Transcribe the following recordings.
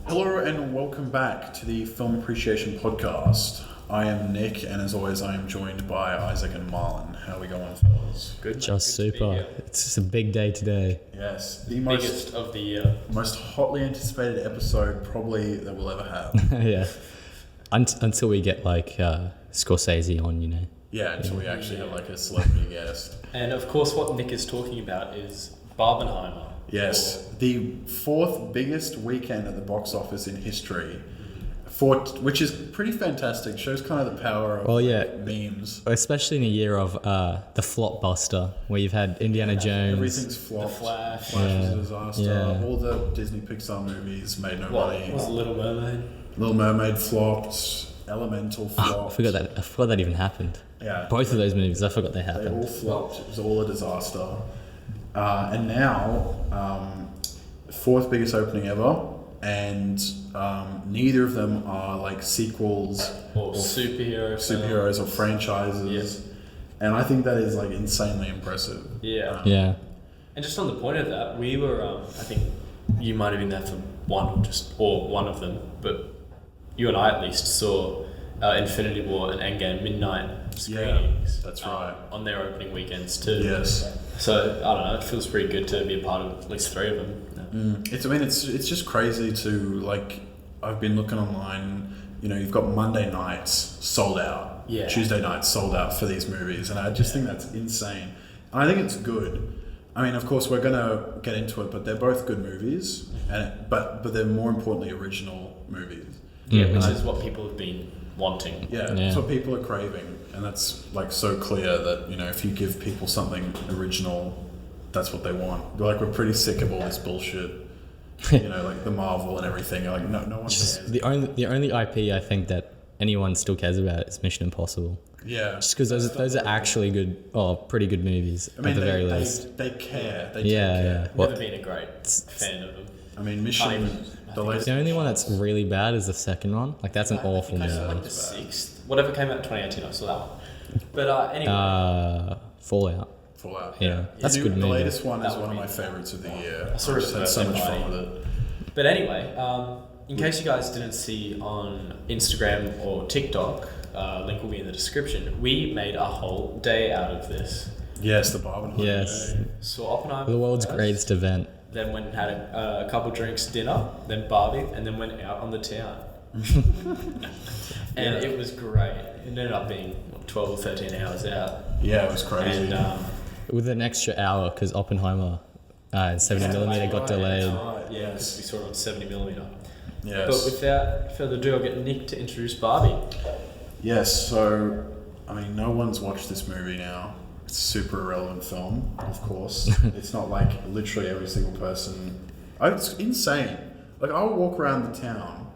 Hello and welcome back to the Film Appreciation Podcast. I am Nick, and as always, I am joined by Isaac and Marlon. How are we going, fellas? Good. Just super. It's just a big day today. Yes, the Biggest of the year. most hotly anticipated episode probably that we'll ever have. Yeah. Until we get like Scorsese on, you know. Yeah, until we actually have like a celebrity guest. And of course, what Nick is talking about is Barbenheimer. Yes, the fourth biggest weekend at the box office in history, which is pretty fantastic. Shows kind of the power of like, memes. Especially in a year of the flopbuster, where you've had Indiana Jones. Everything's flopped. The Flash. Was a disaster. Yeah. All the Disney Pixar movies made no money. Was Little Mermaid? Little Mermaid flopped. Elemental flopped. I forgot that even happened. Yeah. Both of those movies, I forgot they They happened. all flopped. It was all a disaster. And now, fourth biggest opening ever, and neither of them are like sequels Or superheroes or franchises. Yeah. And I think that is like insanely impressive. Yeah. Yeah. And just on the point of that, we were, I think you might have been there for one of them, but you and I at least saw Infinity War and Endgame midnight screenings. That's right. On their opening weekends too. Yes. So I don't know. It feels pretty good to be a part of at least three of them. It's just crazy to like. I've been looking online. You know, you've got Monday nights sold out. Yeah. Tuesday nights sold out for these movies, and I just think that's insane. And I think it's good. I mean, of course, we're gonna get into it, but they're both good movies, but they're more importantly original movies. Yeah, which is what people have been wanting. Yeah, that's what people are craving, and that's like so clear that, you know, if you give people something original, that's what they want. We're pretty sick of all this bullshit, you know, like the Marvel and everything. Like no one cares. The only IP I think that anyone still cares about is Mission Impossible. Yeah, Just because those are actually pretty good movies at the very least. They care. They Yeah. I've never been a great fan of them. I mean, Mission. The only one that's really bad is the second one. Like that's an awful I movie. saw like the sixth, whatever came out in 2018. I saw that one. But anyway, Fallout. Yeah, that's a good movie. The latest one is That one of would my be- favorites of the year. I saw it just had so much birthday fun with it. But anyway, in case you guys didn't see on Instagram or TikTok, link will be in the description. We made a whole day out of this. Yes, the Barbenheimer. Yes. Day. Saw Oppenheimer. The world's first, greatest event. Then went and had a couple drinks, dinner, then Barbie, and then went out on the town. And it was great. It ended up being 12 or 13 hours out. Yeah, it was crazy. And With an extra hour because Oppenheimer 70mm got delayed. That's right, yeah, because we saw it on 70mm. Yes. But without further ado, I'll get Nick to introduce Barbie. Yes, so, I mean, no one's watched this movie now. It's a super irrelevant film, of course. It's not like literally every single person. It's insane. Like, I'll walk around the town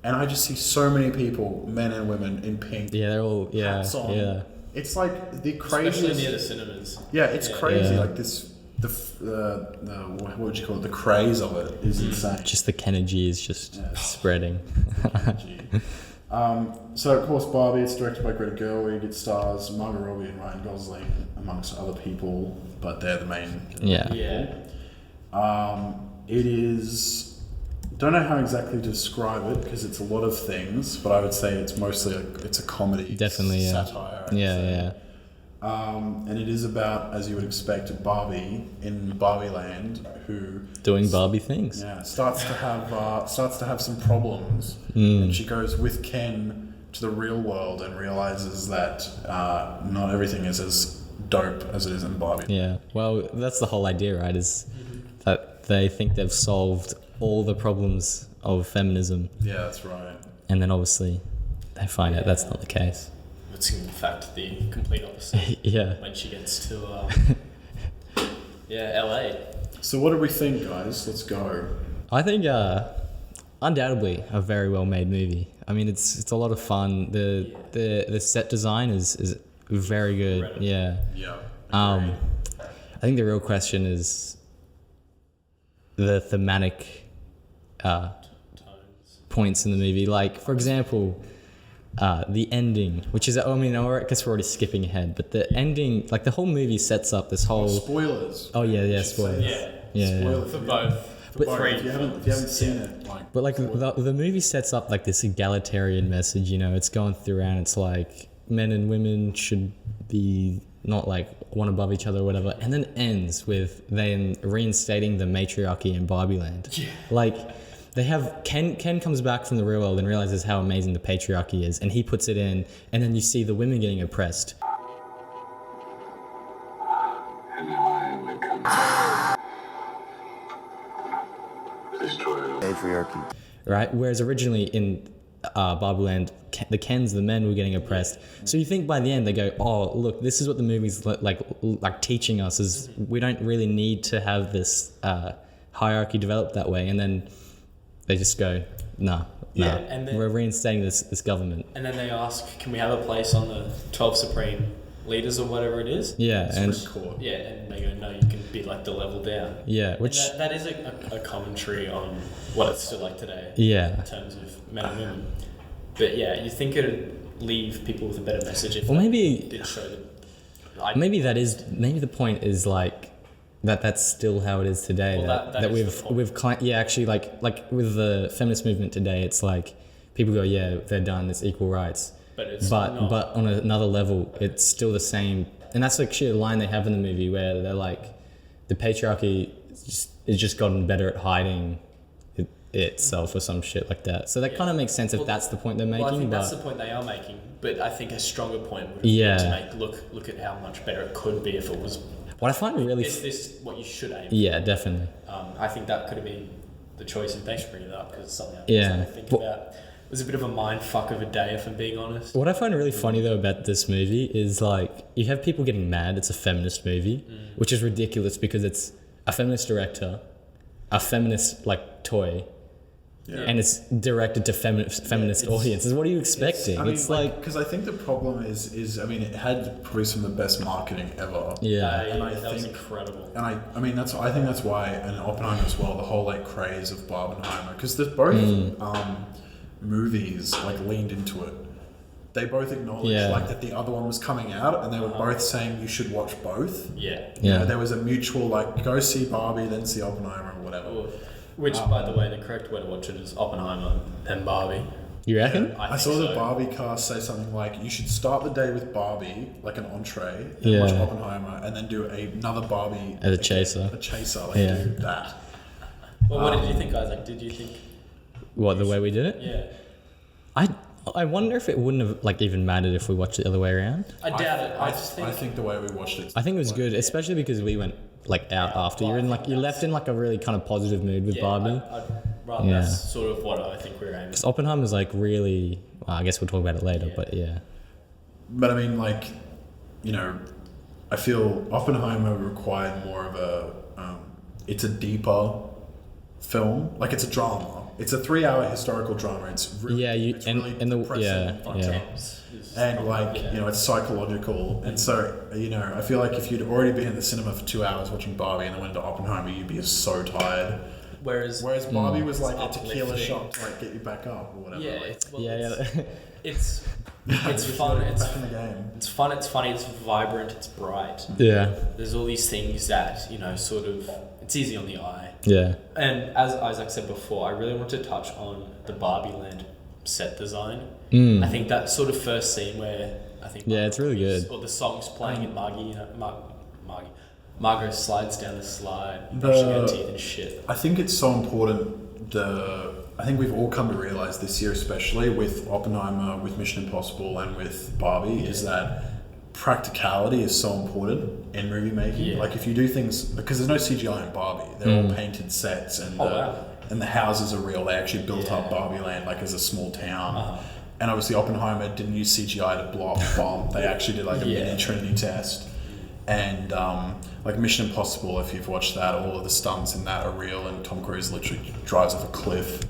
and I just see so many people, men and women, in pink. Yeah, they're all hats on. yeah. It's like the craziest. Especially near the cinemas. Yeah, it's crazy. Yeah. Like this, what would you call it? The craze of it is insane. Just the Kennedy is just spreading. So of course Barbie, it's directed by Greta Gerwig. It stars Margot Robbie and Ryan Gosling amongst other people, but they're the main people. It is. Don't know how exactly to describe it because it's a lot of things, but I would say it's mostly it's a comedy. Definitely, yeah. Satire. Yeah. And it is about, as you would expect, Barbie in Barbie Land, who Doing Barbie things. Yeah, starts to have some problems, and she goes with Ken to the real world and realizes that not everything is as dope as it is in Barbie. Yeah. Well, that's the whole idea, right? Is that they think they've solved all the problems of feminism, Yeah, that's right. and then obviously they find out that's not the case. It's in fact the complete opposite. Yeah. When she gets to LA. So what do we think, guys? Let's go. I think undoubtedly a very well made movie. I mean, it's a lot of fun. The set design is very good. Incredible. Yeah. Yeah. I think the real question is the thematic points in the movie. Like, for example, the ending, which is, I mean, I guess we're already skipping ahead, but the ending, like the whole movie sets up this whole... Spoilers. Oh, yeah, spoilers. Yeah. Yeah. Spoilers. For both. But- Barbie, if you haven't seen it, like, But like the movie sets up like this egalitarian message, you know, it's going through and it's like men and women should be not like one above each other or whatever, and then ends with them reinstating the matriarchy in Barbie Land. Yeah. Like they have Ken comes back from the real world and realizes how amazing the patriarchy is, and he puts it in, and then you see the women getting oppressed. Patriarchy. Right? Whereas originally in Barbie Land, the Kens, the men were getting oppressed. So you think by the end they go, oh, look, this is what the movie's like teaching us, is we don't really need to have this hierarchy developed that way. And then they just go, nah, Yeah, and then- we're reinstating this government. And then they ask, can we have a place on the 12 Supreme Leaders or whatever it is? Yeah, and Court. Yeah, and they go, no, you can be like the level down. yeah, which That is a commentary on what it's still like today yeah. in terms of men and women. But yeah, you think it'd leave people with a better message if Well, they maybe did show that. maybe the point is like that's still how it is today. Well, that is the point. Actually like with the feminist movement today, it's like people go, yeah, they're done, it's equal rights. But it's but not. but on another level, it's still the same, and that's actually a line they have in the movie where they're like, the patriarchy is just gotten better at hiding itself or some shit like that. So that kind of makes sense if that's the point they're making. Well, I think but that's the point they are making. But I think a stronger point would have Yeah. been to make look at how much better it could be if it was. what I find really Is this what you should aim? yeah, definitely. I think that could have been the choice, and thanks for bringing it up because it's something I Yeah. was think about. It was a bit of a mind fuck of a day, if I'm being honest. What I find really funny though about this movie is like you have people getting mad it's a feminist movie, which is ridiculous because it's a feminist director, a feminist like toy, and it's directed to feminist audiences. What are you expecting? It's like because I think the problem is I mean, it had probably some of the best marketing ever. yeah, And I that was think- incredible. And I mean I think that's why, and Oppenheimer as well, the whole like craze of Barbenheimer, because there's both movies like leaned into it. They both acknowledged Yeah. like that the other one was coming out, and they were both saying you should watch both. Yeah. You know, Yeah. there was a mutual like go see Barbie then see Oppenheimer or whatever. Which, by the way, the correct way to watch it is Oppenheimer and Barbie. you reckon? I think saw the so. Barbie cast say something like you should start the day with Barbie, like an entree, and Yeah. watch Oppenheimer, and then do another Barbie As a chaser. A chaser, like Yeah. do that. Well, what did you think, Isaac? Did you think? What, the way we did it? Yeah. I wonder if it wouldn't have like even mattered if we watched it the other way around. I doubt it. I just think. I think the way we watched it. I think it was good, especially because we went like out after. You're in like you're left in like a really kind of positive mood with yeah, Barbie. I'd rather Yeah. that's sort of what I think we're aiming. Because Oppenheimer's like really. Well, I guess we'll talk about it later, Yeah. but yeah. But I mean, like, you know, I feel Oppenheimer required more of a. It's a deeper film. Like it's a drama. It's a 3-hour historical drama. It's really, Yeah, you- it's and- really and the- depressing yeah, fucked yeah. up. And like, you know, it's psychological. And so, you know, I feel like if you'd already been in the cinema for 2 hours watching Barbie and then went to Oppenheimer, you'd be so tired. Whereas Barbie was like a It's tequila uplifting. shot to like get you back up or whatever. yeah, like, it's, well, Yeah, it's, yeah. it's fun. It's back in the game. it's fun. It's funny. It's vibrant. It's bright. Yeah. There's all these things that sort of. It's easy on the eye. Yeah. And as Isaac said before, I really want to touch on the Barbie Land set design. I think that sort of first scene where I think Yeah, it's really Margot's- good. Or the song's playing and Margot slides down the slide, brushing her teeth and shit. I think it's so important. I think we've all come to realize this year, especially with Oppenheimer, with Mission Impossible, and with Barbie, is that practicality is so important in movie making. Yeah. Like if you do things, because there's no CGI in Barbie, they're all painted sets, and and the houses are real. They actually built up Barbie Land like as a small town. And obviously Oppenheimer didn't use CGI to blow up a bomb. They actually did like a mini Trinity test. And like Mission Impossible, if you've watched that, all of the stunts in that are real, and Tom Cruise literally drives off a cliff.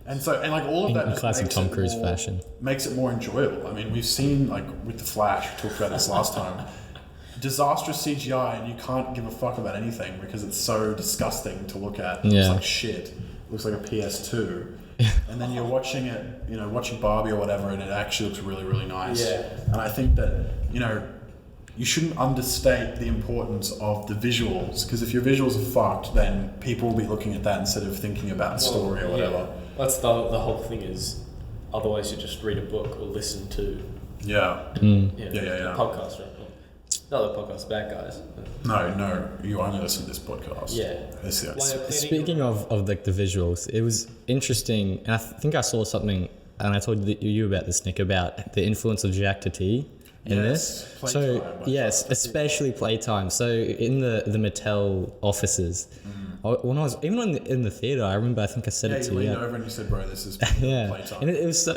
And so, and like all of that In just classic makes Tom it Cruise more- fashion. makes it more enjoyable. I mean, we've seen like with the Flash, we talked about this last time, disastrous CGI, and you can't give a fuck about anything because it's so disgusting to look at. It looks Yeah. like shit. It looks like a PS2. And then you're watching it, watching Barbie or whatever, and it actually looks really, really nice. Yeah. And I think that, you shouldn't understate the importance of the visuals, because if your visuals are fucked, then people will be looking at that instead of thinking about the story or whatever. Yeah. That's the whole thing is, otherwise you just read a book or listen to Yeah. a podcast, right? Not the podcast, bad guys. No, you only listen to this podcast. Yeah. Speaking of like the visuals, it was interesting, and I think I saw something, and I told you about this, Nick, about the influence of Jacques Tati in this. Playtime, So yes, especially playtime. So in the Mattel offices, when I was even in the theater, I remember I think I said it to you. Yeah, you leaned over and you said, "Bro, this is Yeah, playtime." and it was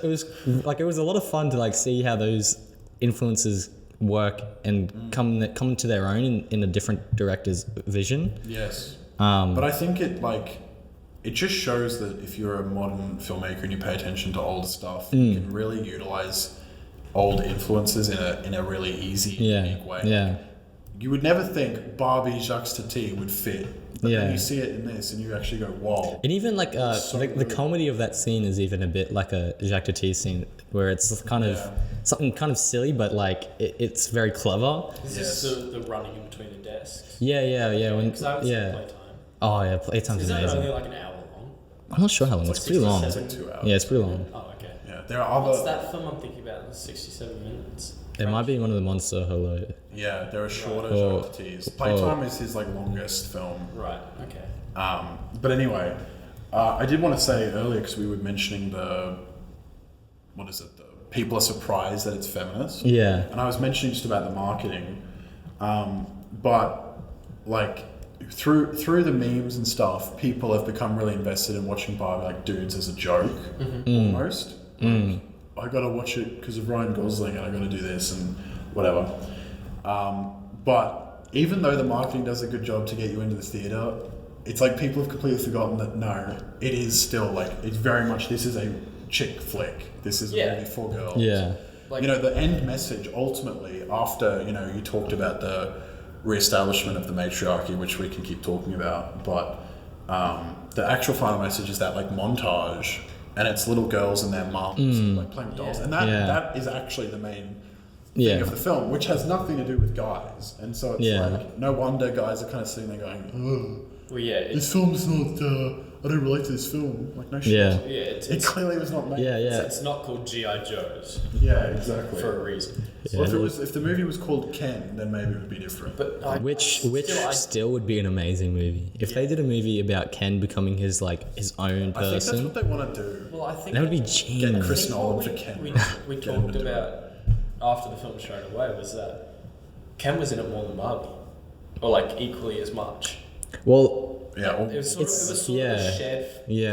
like it was a lot of fun to like see how those influences work and come to their own in a different director's vision. Yes. But I think it just shows that if you're a modern filmmaker and you pay attention to old stuff, you can really utilize old influences in a really easy, unique way. Yeah. You would never think Barbie Jacques Tati would fit, but then Yeah. you see it in this and you actually go, "Whoa!" And even like so the good. comedy of that scene is even a bit like a Jacques Tati scene where it's kind of something kind of silly, but like it's very clever. Is Yes. this the running in between the desks? Yeah. When, Because I haven't seen Playtime. Oh yeah, Playtime's Is that amazing. only like an hour long? I'm not sure how long. It's pretty long. It's like 2 hours. Yeah, it's pretty long. Oh, okay. Yeah, there are What's other. that film I'm thinking about? 67 minutes. It might be one of the Monster Hello. Yeah, there are shorter Oh. Jacques Tatis. Playtime is his longest film. Right. Okay. But anyway, I did want to say earlier, because we were mentioning the people are surprised that it's feminist. Yeah. And I was mentioning just about the marketing, but like through the memes and stuff, people have become really invested in watching Barbie like dudes as a joke, almost. Like, I gotta watch it because of Ryan Gosling, and I gotta do this and whatever. But even though the marketing does a good job to get you into the theater, it's like people have completely forgotten that no, it is still like it's very much this is a chick flick. This is a movie for girls. Yeah. Like, The end message ultimately, after you talked about the re-establishment of the matriarchy, which we can keep talking about, but the actual final message is that like montage, and it's little girls and their mums like playing with dolls, and that is actually the main thing of the film, which has nothing to do with guys, and so it's like no wonder guys are kind of sitting there going, "Ugh, well, yeah. this film's not. I don't relate to this film." Like no shit. Yeah. Yeah. It clearly was not made. It's not called G.I. Joe's Yeah, exactly. for a reason. Yeah. Well, if the movie was called Ken, then maybe it would be different. But Which still would be an amazing movie if they did a movie about Ken becoming his own I think that's person. what they want to do. Well, I think That would be Get genius. Chris Nolan what for Ken. We Get him talked to do it. about after the film straight away was that Ken was in it more than Barbie, or like equally as much. Well, Yeah, It was sort of a shared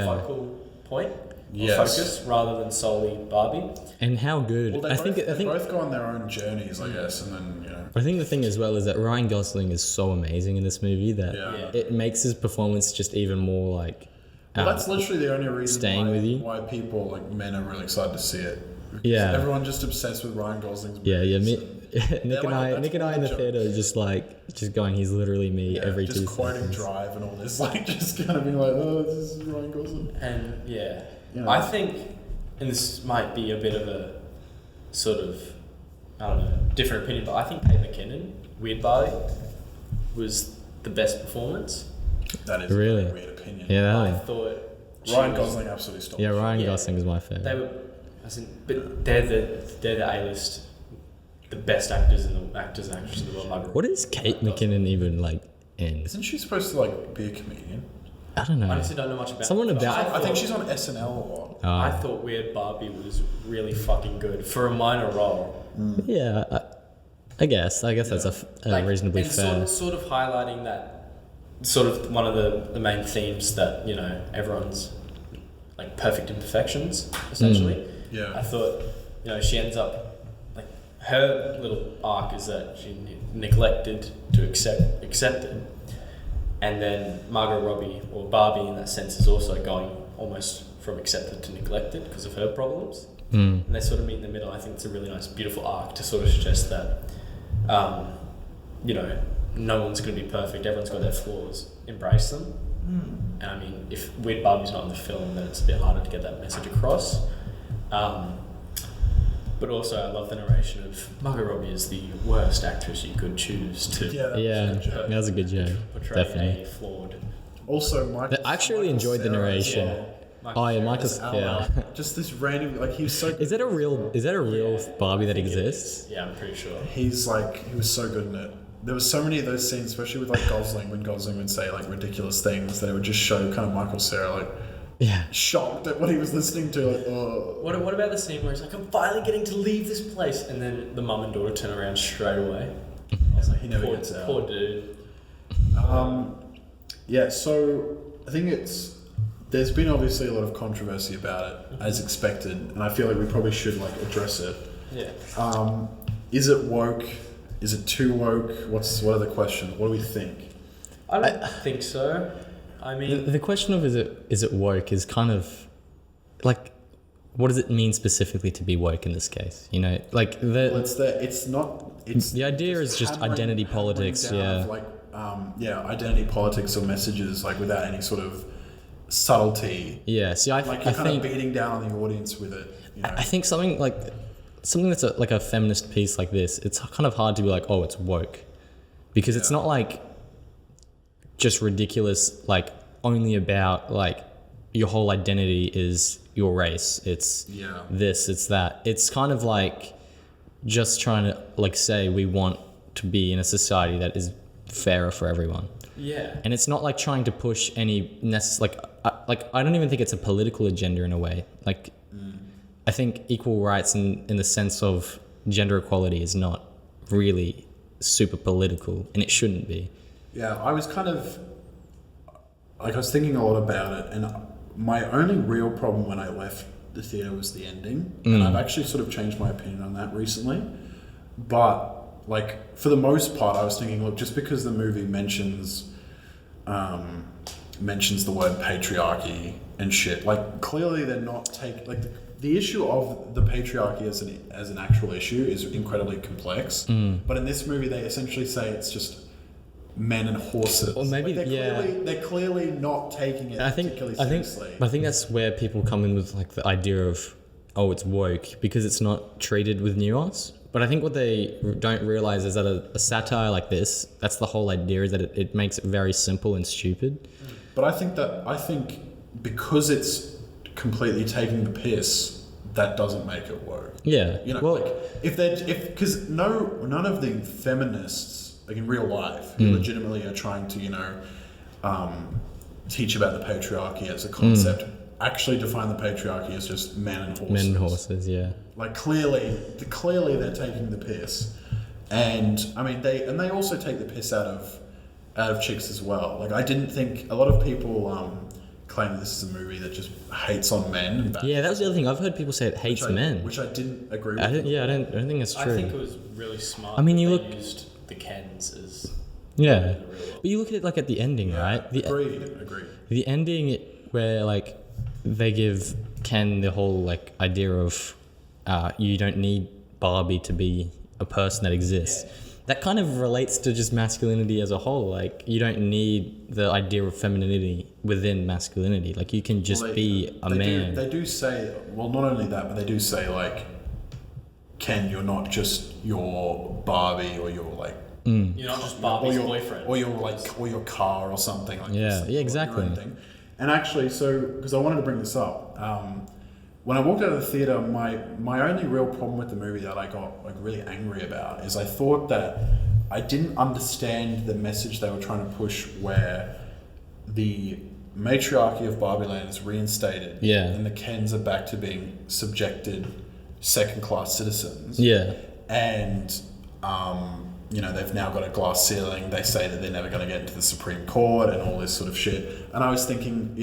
focal point or focus rather than solely Barbie. and how good Well, I think both go on their own journeys, I guess, and then I think the thing as well is that Ryan Gosling is so amazing in this movie that Yeah. it makes his performance just even more like. Well, that's literally the only reason staying with you. why people like men are really excited to see it. Because Yeah. everyone's just obsessed with Ryan Gosling's movies. Nick and I in the joke. theater just going. He's literally me every just 2 quoting seconds. Drive and all this, like just kind of being like, "Oh, this is Ryan Gosling." And I I think, and this might be a bit of a sort of, I don't know, different opinion, but I think Kate McKinnon, Weird Barbie, was the best performance. That is Really? a weird opinion. Yeah, I that thought Ryan Gosling absolutely stole. yeah. it. Ryan Yeah. Gosling is my favorite. they were, but they're the A-list, the best actors and actresses in the world. What is Kate McKinnon even like in? Isn't she supposed to like be a comedian? I don't know. I honestly don't know much about. Someone it, but about- I think she's on SNL a lot. I thought Weird Barbie was really fucking good for a minor role. Yeah, I guess that's a reasonably and fair. Sort of highlighting that, sort of one of the main themes that everyone's like perfect imperfections essentially. Yeah. I thought she ends up like her little arc is that she neglected to accept it, and then Margot Robbie or Barbie in that sense is also going almost from accepted to neglected because of her problems. And they sort of meet in the middle. I think it's a really nice, beautiful arc to sort of suggest that, no one's going to be perfect. Everyone's got their flaws. Embrace them. And I mean, if Weird Barbie's not in the film, then it's a bit harder to get that message across. But also, I love the narration of Margot Robbie is the worst actress you could choose to That was a good joke. portray Definitely. a flawed. Also, Michael. I actually really enjoyed the Cera as narration. well. Oh yeah, Cera. Michael's Ella. Just this random, like he was so. Is that a real Barbie that I think it exists? is. Yeah, I'm pretty sure. He was so good in it. There was so many of those scenes, especially with like Gosling, when Gosling would say like ridiculous things, that it would just show kind of Michael Cera like Yeah. shocked at what he was listening to. Like, oh. What about the scene where he's like, I'm finally getting to leave this place, and then the mum and daughter turn around straight away? I was like, He never poor, gets out. poor dude. Yeah, so I think there's been obviously a lot of controversy about it, as expected, and I feel like we probably should like address it. Yeah. Is it woke? Is it too woke? What are the questions? What do we think? I don't think so. I mean, The question of is it woke is kind of like, what does it mean specifically to be woke in this case? You know, like Well, it's not. It's the idea is just identity politics. hammering down of, like identity politics or messages like without any sort of subtlety. Yeah. See, Like I you're kind think of beating down on the audience with it. You know? I think something that's like a feminist piece like this, it's kind of hard to be like, oh, it's woke, because it's not like just ridiculous, like only about like your whole identity is your race. It's this, it's that. It's kind of like just trying to like say we want to be in a society that is fairer for everyone. yeah. And it's not like trying to push any I don't even think it's a political agenda in a way. Like, I think equal rights in the sense of gender equality is not really super political, and it shouldn't be. Yeah, I was kind of like I was thinking a lot about it, and my only real problem when I left the theater was the ending, and I've actually sort of changed my opinion on that recently. But like for the most part, I was thinking, look, just because the movie mentions the word patriarchy and shit, like clearly they're not taking like the issue of the patriarchy as an actual issue is incredibly complex. But in this movie, they essentially say it's just men and horses. Or maybe they're clearly not taking it particularly seriously. I think that's where people come in with like the idea of, oh, it's woke because it's not treated with nuance. But I think what they don't realize is that a satire like this, that's the whole idea, is that it makes it very simple and stupid. But I think because it's completely taking the piss, that doesn't make it woke. Yeah. You know, well, like because none of the feminists, like in real life, who legitimately are trying to, teach about the patriarchy as a concept, actually define the patriarchy as just men and horses. men and horses, yeah. Like clearly they're taking the piss, and I mean they also take the piss out of chicks as well. Like I didn't think a lot of people claim that this is a movie that just hates on men. And Yeah, that was the other thing. I've heard people say it hates men. which I didn't agree with. I don't think that's true. I think it was really smart. I mean, that you they look- used the Kens as Yeah. But you look at it like at the ending, right? Agreed. The ending where like they give Ken the whole like idea of you don't need Barbie to be a person that exists. That kind of relates to just masculinity as a whole. Like you don't need the idea of femininity within masculinity. Like you can just be a man. They do say, well, not only that, but they do say like, Ken, you're not just your Barbie or your like. You're not just Barbie's boyfriend. or your car or something like Yeah, this. yeah, exactly. Your own thing. And actually, so because I wanted to bring this up, when I walked out of the theater, my only real problem with the movie that I got like really angry about is I thought that I didn't understand the message they were trying to push, where the matriarchy of Barbie Land is reinstated, and the Kens are back to being subjected second-class citizens. Yeah. And they've now got a glass ceiling. They say that they're never going to get into the Supreme Court and all this sort of shit. And I was thinking,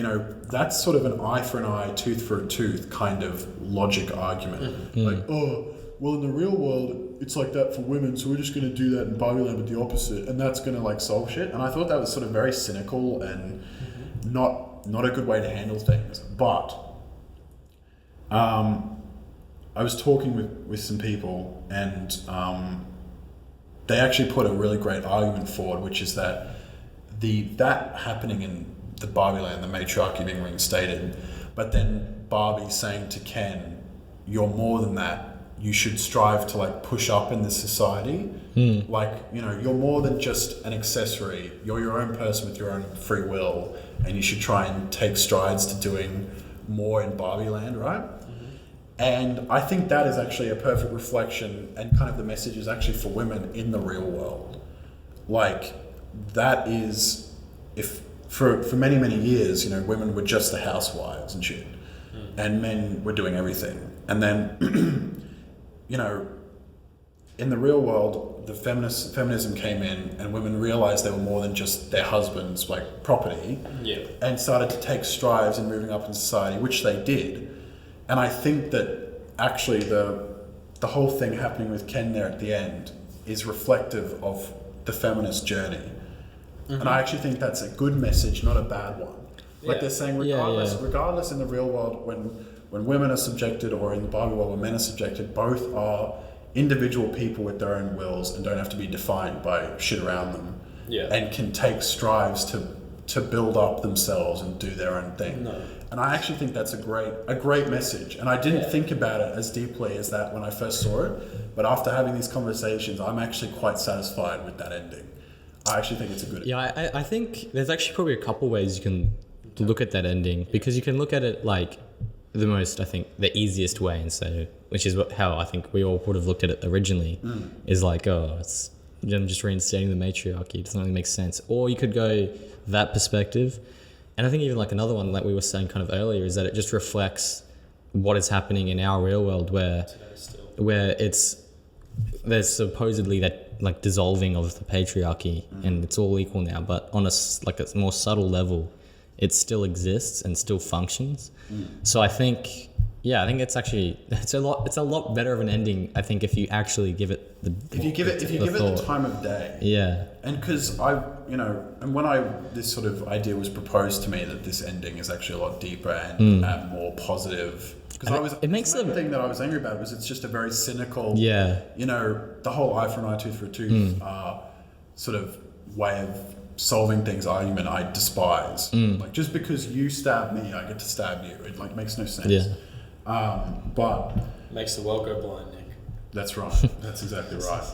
that's sort of an eye for an eye, tooth for a tooth kind of logic argument. Like, oh, well, in the real world, it's like that for women, so we're just going to do that in Barbie Land, but the opposite, and that's going to like solve shit. And I thought that was sort of very cynical and not a good way to handle things. But I was talking with some people, and they actually put a really great argument forward, which is that that happening in the Barbie Land, the matriarchy being reinstated, but then Barbie saying to Ken, "You're more than that. you should strive to like push up in this society. Like, you know, you're more than just an accessory. You're your own person with your own free will, and you should try and take strides to doing more in Barbie land, right? And I think that is actually a perfect reflection, and kind of the message is actually for women in the real world. Like, that is, if for many, many years, you know, women were just the housewives and shit, and men were doing everything. And then, you know, in the real world, the feminism came in, and women realized they were more than just their husband's like property, and started to take strides in moving up in society, which they did. And I think that actually the whole thing happening with Ken there at the end is reflective of the feminist journey. And I actually think that's a good message, not a bad one. Like they're saying, regardless in the real world, when women are subjected, or in the Barbie world when men are subjected, both are individual people with their own wills and don't have to be defined by shit around them. And can take strides to build up themselves and do their own thing. And I actually think that's a great message. And I didn't think about it as deeply as that when I first saw it. But after having these conversations, I'm actually quite satisfied with that ending. I actually think it's a good ending. I think there's actually probably a couple ways you can look at that ending, because you can look at it like the easiest way, and say, which is how I think we all would have looked at it originally, is like, it's them just reinstating the matriarchy. It doesn't really make sense. Or you could go that perspective. And I think even like another one, like we were saying kind of earlier, is that it just reflects what is happening in our real world, where there's supposedly that like dissolving of the patriarchy, and it's all equal now, but on a more subtle level, it still exists and still functions. So I think it's actually it's a lot better of an ending, I think, if you actually give it the time of day. And because and when this sort of idea was proposed to me, that this ending is actually a lot deeper and more positive. Because the main thing that I was angry about was it's just a very cynical, you know, the whole eye for an eye, tooth for a tooth sort of way of solving things argument I despise. Like, just because you stab me, I get to stab you. It like makes no sense. But makes the world go blind, Nick. That's right. That's exactly right.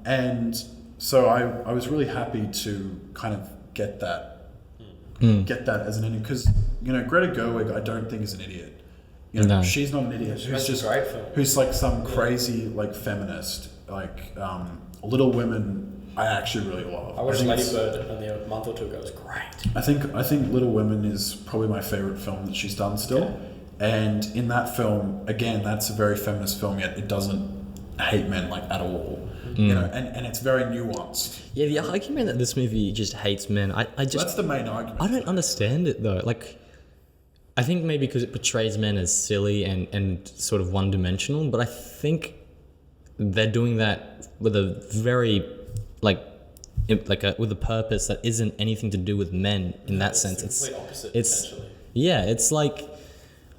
And so I was really happy to kind of get that as an ending, because, you know, Greta Gerwig, I don't think is an idiot. You know, she's not an idiot. Who's like some crazy like feminist. Like Little Women, I actually really love. I watched Lady Bird only a month or two ago. It was great. I think Little Women is probably my favorite film that she's done still. And in that film, again, that's a very feminist film, yet it doesn't hate men like at all. You know, and it's very nuanced. Yeah, the argument that this movie just hates men, I just... That's the main argument. I don't understand it, though. Like, I think maybe because it portrays men as silly and sort of one-dimensional, but I think they're doing that with a very, with a purpose that isn't anything to do with men in that sense. It's the complete opposite, essentially. Yeah, it's like...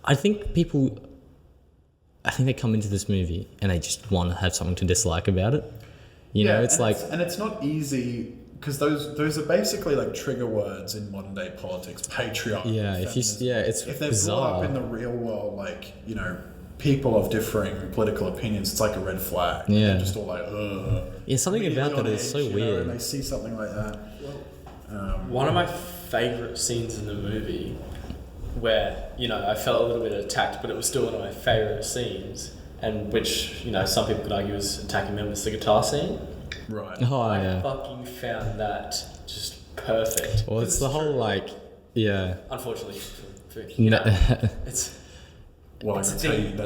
I think they come into this movie and they just want to have something to dislike about it. You know, it's like... And it's not easy, because those are basically like trigger words in modern day politics. Patriarchy. Yeah, if they're brought up in the real world, like, you know, people of differing political opinions, it's like a red flag. Yeah. They're just all like, yeah, something about that is so weird. And they see something like that. One of my favourite scenes in the movie, where, you know, I felt a little bit attacked, but it was still one of my favourite scenes, and which, you know, some people could argue is attacking men, was the guitar scene. Right. I fucking found that just perfect. Well, it's the whole, like, unfortunately, it's... Well, that's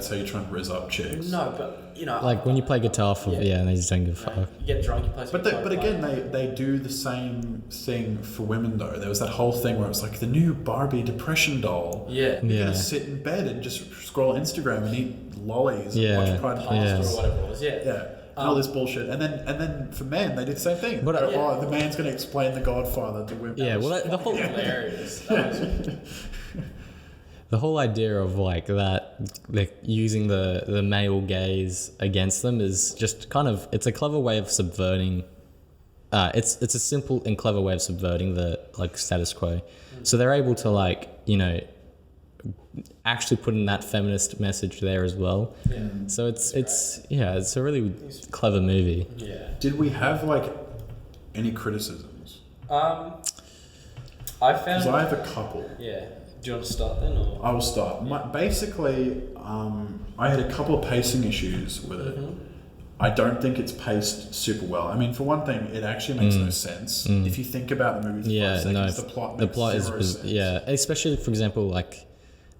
how you try and rizz up chicks. No, but, you know... Like, when you play guitar and they just don't give a fuck. You get drunk, you play some But again, they do the same thing for women, though. There was that whole thing where it was like, the new Barbie depression doll. Yeah. You're gonna sit in bed and just scroll Instagram and eat lollies and watch Pride and Prejudice or whatever it was, all this bullshit. And then for men, they did the same thing. But, the man's gonna explain The Godfather to women. Yeah, well, the whole... hilarious. The whole idea of like using the male gaze against them is just kind of, it's a clever way of subverting. It's a simple and clever way of subverting the like status quo. So they're able to, like, you know, actually putting that feminist message there as well. Yeah. So it's a really clever movie. Yeah. Did we have like any criticisms? I Because found. I have a couple. Yeah. Do you want to start then, or? I will start. Basically, I had a couple of pacing issues with it. Mhm. I don't think it's paced super well. I mean, for one thing, it actually makes no sense. If you think about the movie for 5 seconds, the plot makes zero sense. yeah, especially for example like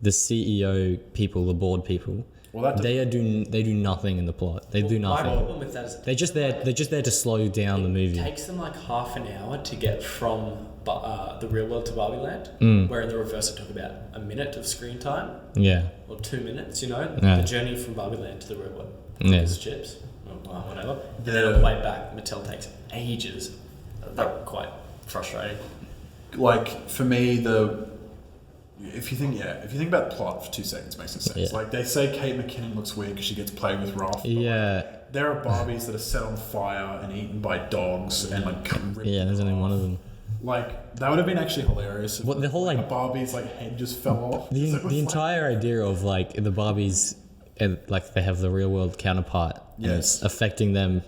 the CEO people, the board people. Well, They do nothing in the plot. They do My nothing. problem with that is They're just there to slow down the movie. It takes them like half an hour to get from the real world to Barbie Land, where in the reverse I talk about a minute of screen time Yeah. or 2 minutes. You know, Yeah. the journey from Barbie Land to the real world. Yeah. It's chips, or whatever. And then Yeah. on the way back, Mattel takes ages. They're quite frustrating. Like for me, if you think about the plot for 2 seconds, makes no sense. Yeah. Like they say, Kate McKinnon looks weird because she gets played with Ralph. but, like, Yeah. there are Barbies that are set on fire and eaten by dogs and like ripped Yeah, there's only one of them. Like that would have been actually hilarious. If, What, the whole, like- a Barbie's like head just fell off. The, So it was the like- entire idea of like the Barbies, and like they have the real world counterpart, and Yes. it's affecting them.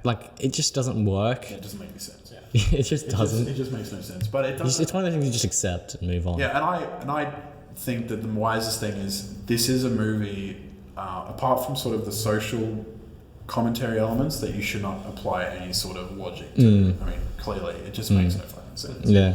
Like it just doesn't work. Yeah, it doesn't make any sense. It just doesn't. It just makes no sense. But it does. It's one of the things you just accept and move on. Yeah, and I think that the wisest thing is this is a movie, apart from sort of the social commentary elements, that you should not apply any sort of logic to. I mean, clearly, it just makes no fucking sense. Yeah.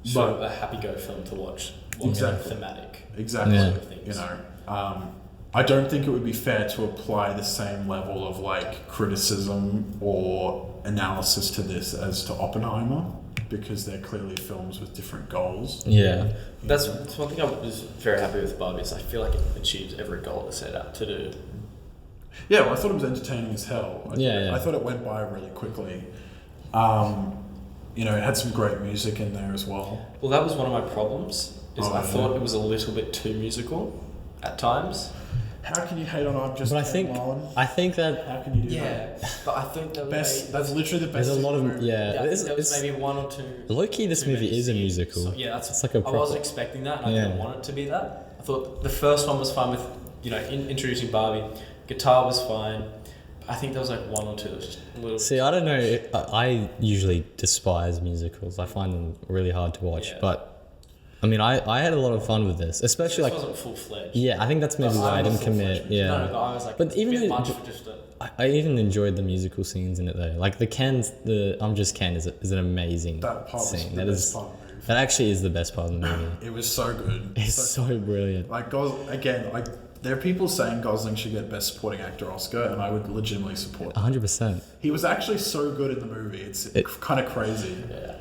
So a happy-go film to watch. Exactly. Thematic. Exactly. Yeah. You know, I don't think it would be fair to apply the same level of like criticism or analysis to this as to Oppenheimer, because they're clearly films with different goals. Yeah. That's one thing I was very happy with Barbie is I feel like it achieves every goal it set out to do. Yeah, well, I thought it was entertaining as hell. I thought it went by really quickly. You know, it had some great music in there as well. Well, that was one of my problems. I Yeah. thought it was a little bit too musical at times. How can you hate on I'm Just But Ken, Marlon? I think that How can you do Yeah, but I think there that? That's literally the best. there's a lot of movie. yeah. I think there was maybe one or two. Low-key, this too movie many is a scenes. musical. So, yeah, that's It's like a I was proper- expecting that, and I Yeah. didn't want it to be that. I thought the first one was fine with, you know, introducing Barbie. Guitar was fine. I think there was like one or two that was just a little. See, I don't know. I usually despise musicals. I find them really hard to watch. Yeah. But I mean, I had a lot of fun with this, especially This like wasn't full fledged. yeah. I think that's maybe why I didn't commit. Yeah. No, but I was like, But it's even a bit though- much for just a. I even enjoyed the musical scenes in it though. Like the I'm Just Ken is an amazing That part was scene. the That best is part of the movie. that actually is the best part of the movie. It was so good. It's so brilliant. Like again, like there are people saying Gosling should get Best Supporting Actor Oscar, and I would legitimately support that. 100%. He was actually so good in the movie. It's kind of crazy. Yeah.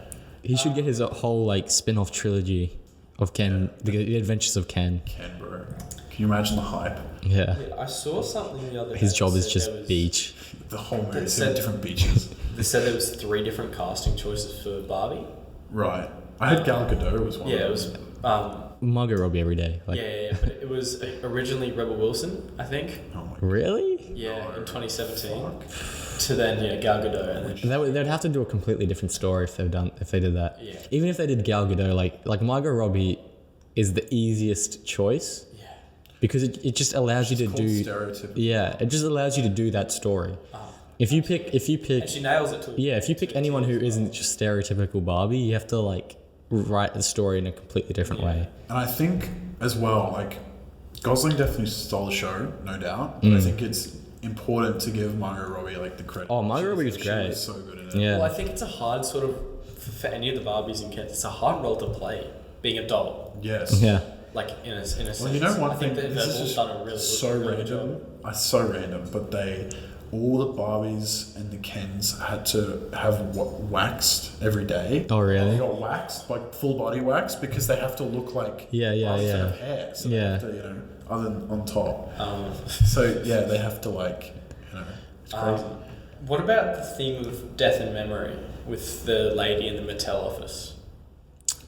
He should get his whole like spin-off trilogy of Ken, the Adventures of Ken. Ken, bro. Can you imagine the hype? Yeah. Yeah, I saw something the other day. His job that is said just there was- beach. The whole movie is said- different beaches. They said there was 3 different casting choices for Barbie. Right. I had Gal Gadot was one. Yeah, of it was. them. Margot Robbie every day. Like Yeah, but it was originally Rebel Wilson, I think. Oh my god. really? Yeah, No. in 2017. Fuck. To then Gal Gadot, and then They'd have to do a completely different story if they did that. Yeah. Even if they did Gal Gadot, like Margot Robbie is the easiest choice yeah. because it just allows you to Called do stereotypical. yeah, it just allows you to do that story. If you pick And she nails it too. yeah, if you pick anyone who isn't just stereotypical Barbie, you have to like write the story in a completely different way. And I think as well, like Gosling definitely stole the show, no doubt. But I think it's important to give Margot Robbie like the credit. Oh, Margot Robbie was She great. was so good in it. Yeah. Well, I think it's a hard sort of for any of the Barbies and Kens. It's a hard role to play, being a doll. Yes. Yeah. Like in a sense. Well, you know one I think thing. that This they've is all just done a really so good random. job. So random, but all the Barbies and the Kens had to have waxed every day. Oh, really? They got waxed, like full body wax, because they have to look like Yeah, Barbies yeah. that have hair. So they Yeah. have to, other than on top. Um, So yeah, they have to like, it's crazy. what about the theme of death and memory with the lady in the Mattel office?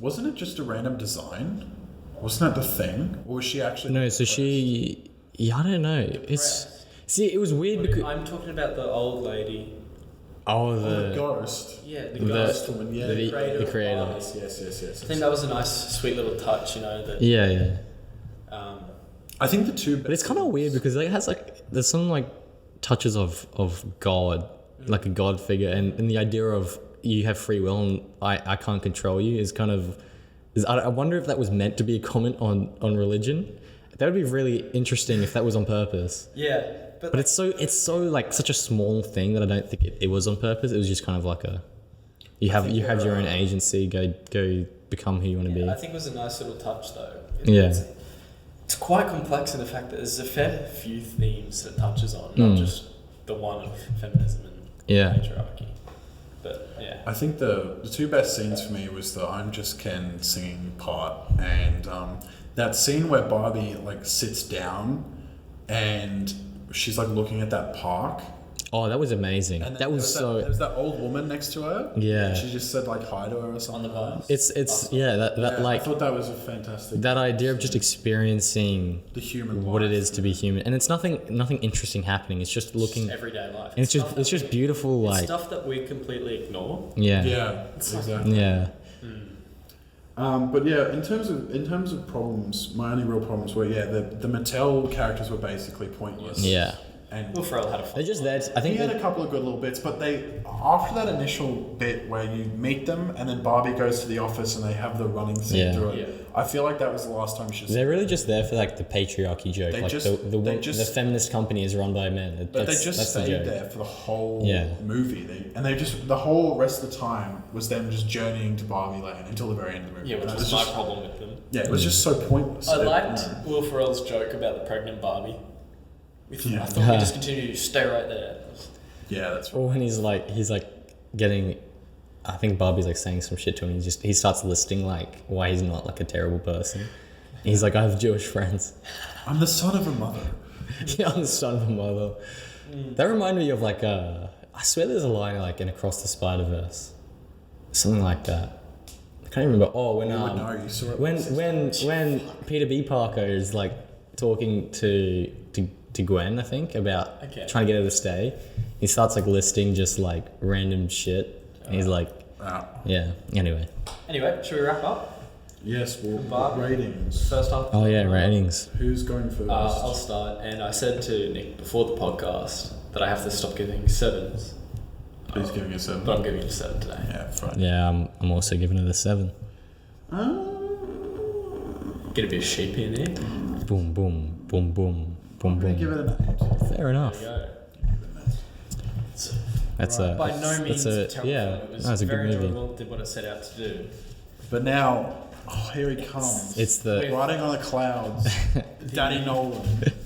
Wasn't it just a random design? Wasn't that the thing, or was she actually? No, so she yeah, I don't know. It's Depressed. see, it was weird because I'm talking about the old lady. Oh, The the ghost. Yeah, the The- ghost. Woman, yeah. the creator. creator. of Yes, Barbie. yes. I think that was a nice, sweet little touch, you know. That yeah. I think the two. But it's kind of weird because it has like there's some like touches of God, like a God figure, and the idea of you have free will and I can't control you is kind of I wonder if that was meant to be a comment on religion. That would be really interesting if that was on purpose. yeah, But it's so like such a small thing that I don't think it was on purpose. It was just kind of like you have your own agency. Go become who you want to be. I think it was a nice little touch though. Yeah. It's quite complex in the fact that there's a fair few themes that it touches on, not just the one of feminism and patriarchy. But yeah. I think the two best scenes for me was the "I'm Just Ken" singing part, and that scene where Barbie like sits down, and she's like looking at that park. Oh, that was amazing. And then That was so. There was that old woman next to her. Yeah. And she just said like hi to her or something. On the bus. It's yeah that Yeah, like I thought that was a fantastic. that idea of just experiencing the human. what life. it is to be human, and it's nothing interesting happening. It's just looking. Just everyday life. And it's stuff just that beautiful, it's like stuff that we completely ignore. yeah, Yeah, exactly. yeah, But yeah, in terms of problems, my only real problems were the Mattel characters were basically pointless. yeah. And Will Ferrell had a fun. They're just there. I he think had that, a couple of good little bits, but they after that initial bit where you meet them and then Barbie goes to the office and they have the running scene Yeah. through it. Yeah. I feel like that was the last time she. they're really just there for like the patriarchy joke. They Like just- the they just- the feminist company is run by men. But That's, they just that's the stayed joke. there for the whole Yeah. movie. They just the whole rest of the time was them just journeying to Barbie Land until the very end of the movie. Yeah, which And it was my just, problem with them. yeah, it was just so pointless. I It- liked Will Ferrell's joke about the pregnant Barbie. Yeah. I thought we just continue to stay right there. Yeah, that's right. Or when he's like getting, I think Barbie's like saying some shit to him. He starts listing like why he's not like a terrible person. He's like, I have Jewish friends. I'm the son of a mother. Yeah, I'm the son of a mother. That reminded me of like I swear there's a line like in Across the Spider-Verse, something like that. I can't remember. Oh, when You would know, you saw it. when Peter B. Parker is like talking to Gwen, I think, about trying to get her to stay. He starts like listing just like random shit. And he's like, yeah. Anyway. Anyway, should we wrap up? Yes, well, Barbie. ratings. First time. Oh yeah, ratings. Who's going first? I'll start. And I said to Nick before the podcast that I have to stop giving sevens, Please give me a 7. but I'm giving it a 7 today. Yeah, fine. Yeah, I'm also giving it a 7. Get a bit sheep in there. Boom, boom, boom, boom, boom, boom. Give it an 8. There Fair enough. you go. That's By no means a terrible yeah. film. It was That's a very good movie. enjoyable. Did what it set out to do. But now, here he comes. It's the Riding on the clouds. Danny Nolan.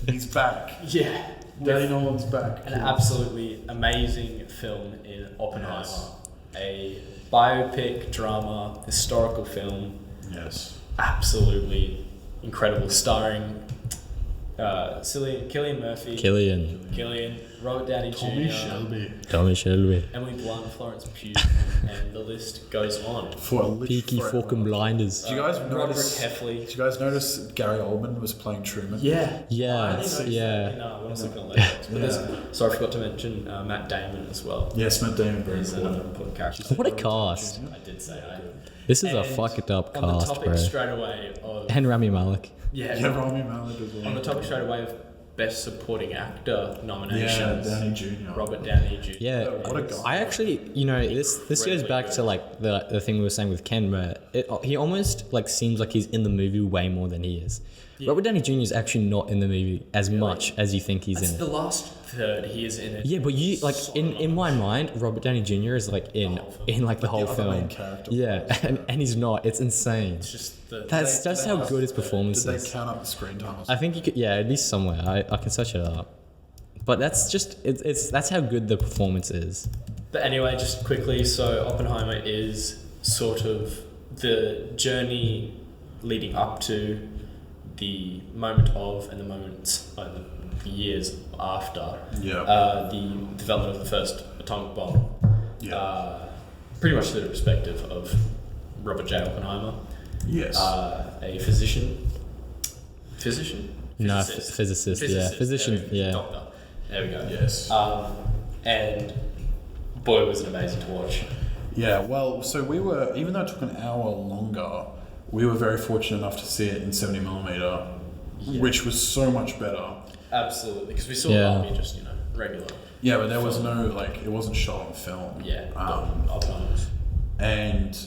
He's back. Yeah. Danny Nolan's back. An absolutely amazing film in Oppenheimer. Yes. A biopic, drama, historical film. Yes. Absolutely incredible. Starring Cillian Murphy. Killian, Robert Downey Tommy Jr. Shelby. Tommy Shelby. Emily Blunt, Florence Pugh, and the list goes on. For a lit- Peaky for a- fucking blinders. Did you guys Roderick notice? Heffley. Did you guys notice Gary Oldman was playing Truman? Yeah. Yeah, I didn't it's- notice yeah. that in, when I was looking at Letterboxd. But Yeah. sorry, I forgot to mention Matt Damon as well. Yes, Matt Damon, very He's another important. important character. What a cast. I did say I. This is a And fucked up on the cast, topic bro. straight away of And Rami Malek. yeah, Yeah, Rami Malek as well. on the topic straight away of best supporting actor Yeah, nominations. Downey Jr. Robert Downey Jr. Yeah, What a guy. I actually, this goes Incredibly back to like the thing we were saying with Ken, where he almost like seems like he's in the movie way more than he is. Yeah. Robert Downey Jr. is actually not in the movie as much as you think he's That's in the it. last third he is in it. Yeah, but you like So in my mind, Robert Downey Jr. is like in like the whole other film. main character. Yeah, and he's not. It's insane. It's just the That's how good his performance Did they is. count up the screen time? I think you could, yeah, at least somewhere. I can search it up. But that's just that's how good the performance is. But anyway, just quickly, so Oppenheimer is sort of the journey leading up to the moment of and the moments, the years after the development of the first atomic bomb. Yeah. Pretty much the perspective of Robert J. Oppenheimer, Yes. a physician. No, physicist, yeah. Physician, there we go. yeah. Doctor. There we go. Yes. And boy, was it amazing to watch. Yeah, well, so we were, even though it took an hour longer, we were very fortunate enough to see it in 70mm, which was so much better. Absolutely, because we saw Barbie just, regular. Yeah, but there was no, it wasn't shot on film. Yeah, Oppenheimer's. And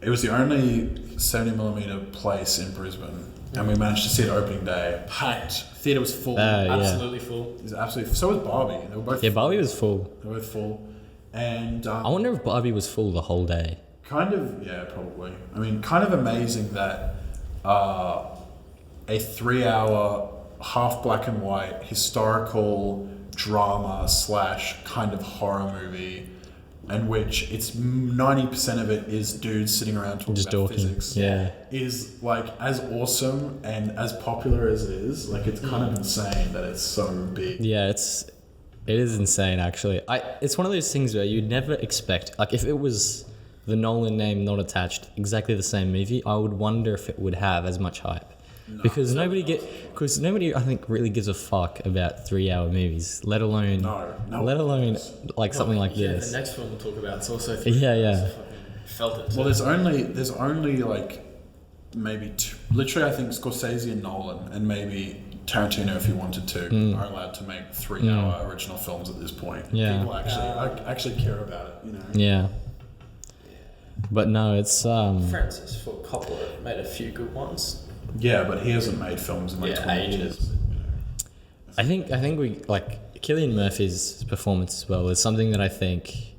it was the only 70mm place in Brisbane, and we managed to see it opening day. Packed. Theatre was full. Absolutely full. It was absolutely. So was Barbie. They were both. Yeah, Barbie was full. They were both full, and I wonder if Barbie was full the whole day. kind of, yeah, probably. I mean, kind of amazing that a 3-hour, half black and white historical drama / kind of horror movie, in which it's 90% of it is dudes sitting around talking physics. Yeah. Is as awesome and as popular as it is. It's kind of insane that it's so big. Yeah, it is insane actually. It's one of those things where you'd never expect, if it was the Nolan name not attached, exactly the same movie, I would wonder if it would have as much hype. Because nobody I think really gives a fuck about 3-hour movies, let alone something like this. The next film we'll talk about, it's also 3 Yeah. Felt it. Well, there's only maybe two, literally I think Scorsese and Nolan and maybe Tarantino, if he wanted to, are allowed to make 3-hour original films at this point. Yeah. People actually care about it, Yeah. But no, it's Francis Ford Coppola made a few good ones. Yeah, but he hasn't made films in 20 years. I think we Cillian Murphy's performance as well is something that I think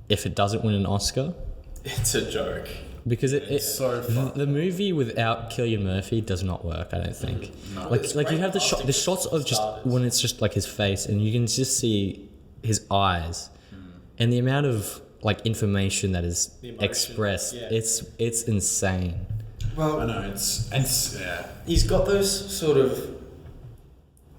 if it doesn't win an Oscar, it's a joke. Because it's so fun. The movie without Cillian Murphy does not work, I don't think. No. You have the shots of just when it's just his face and you can just see his eyes and the amount of information that is expressed. Yeah. It's insane. Well, I know yeah. He's got those sort of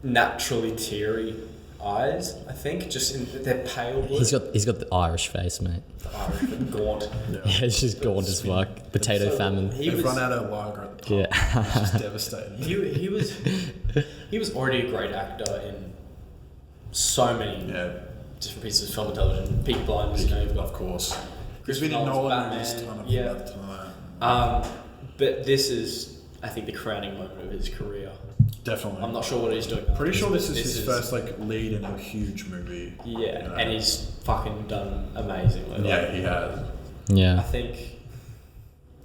naturally teary eyes. I think they're pale blue. He's got the Irish face, mate. The Irish, but gaunt. Yeah, it's just gaunt as fuck. Potato famine. They've run out of lager at the pub. Yeah. It's just devastating. He was already a great actor in so many different pieces of film and television. Peaky Blinders, you've got, of course. Chris He's been in Nolan Batman, movies, ton of that. But this is, I think, the crowning moment of his career. Definitely. I'm not sure what he's doing. Pretty sure this is his first lead in a huge movie. Yeah, and he's fucking done amazingly. Yeah, he has. Yeah. I think.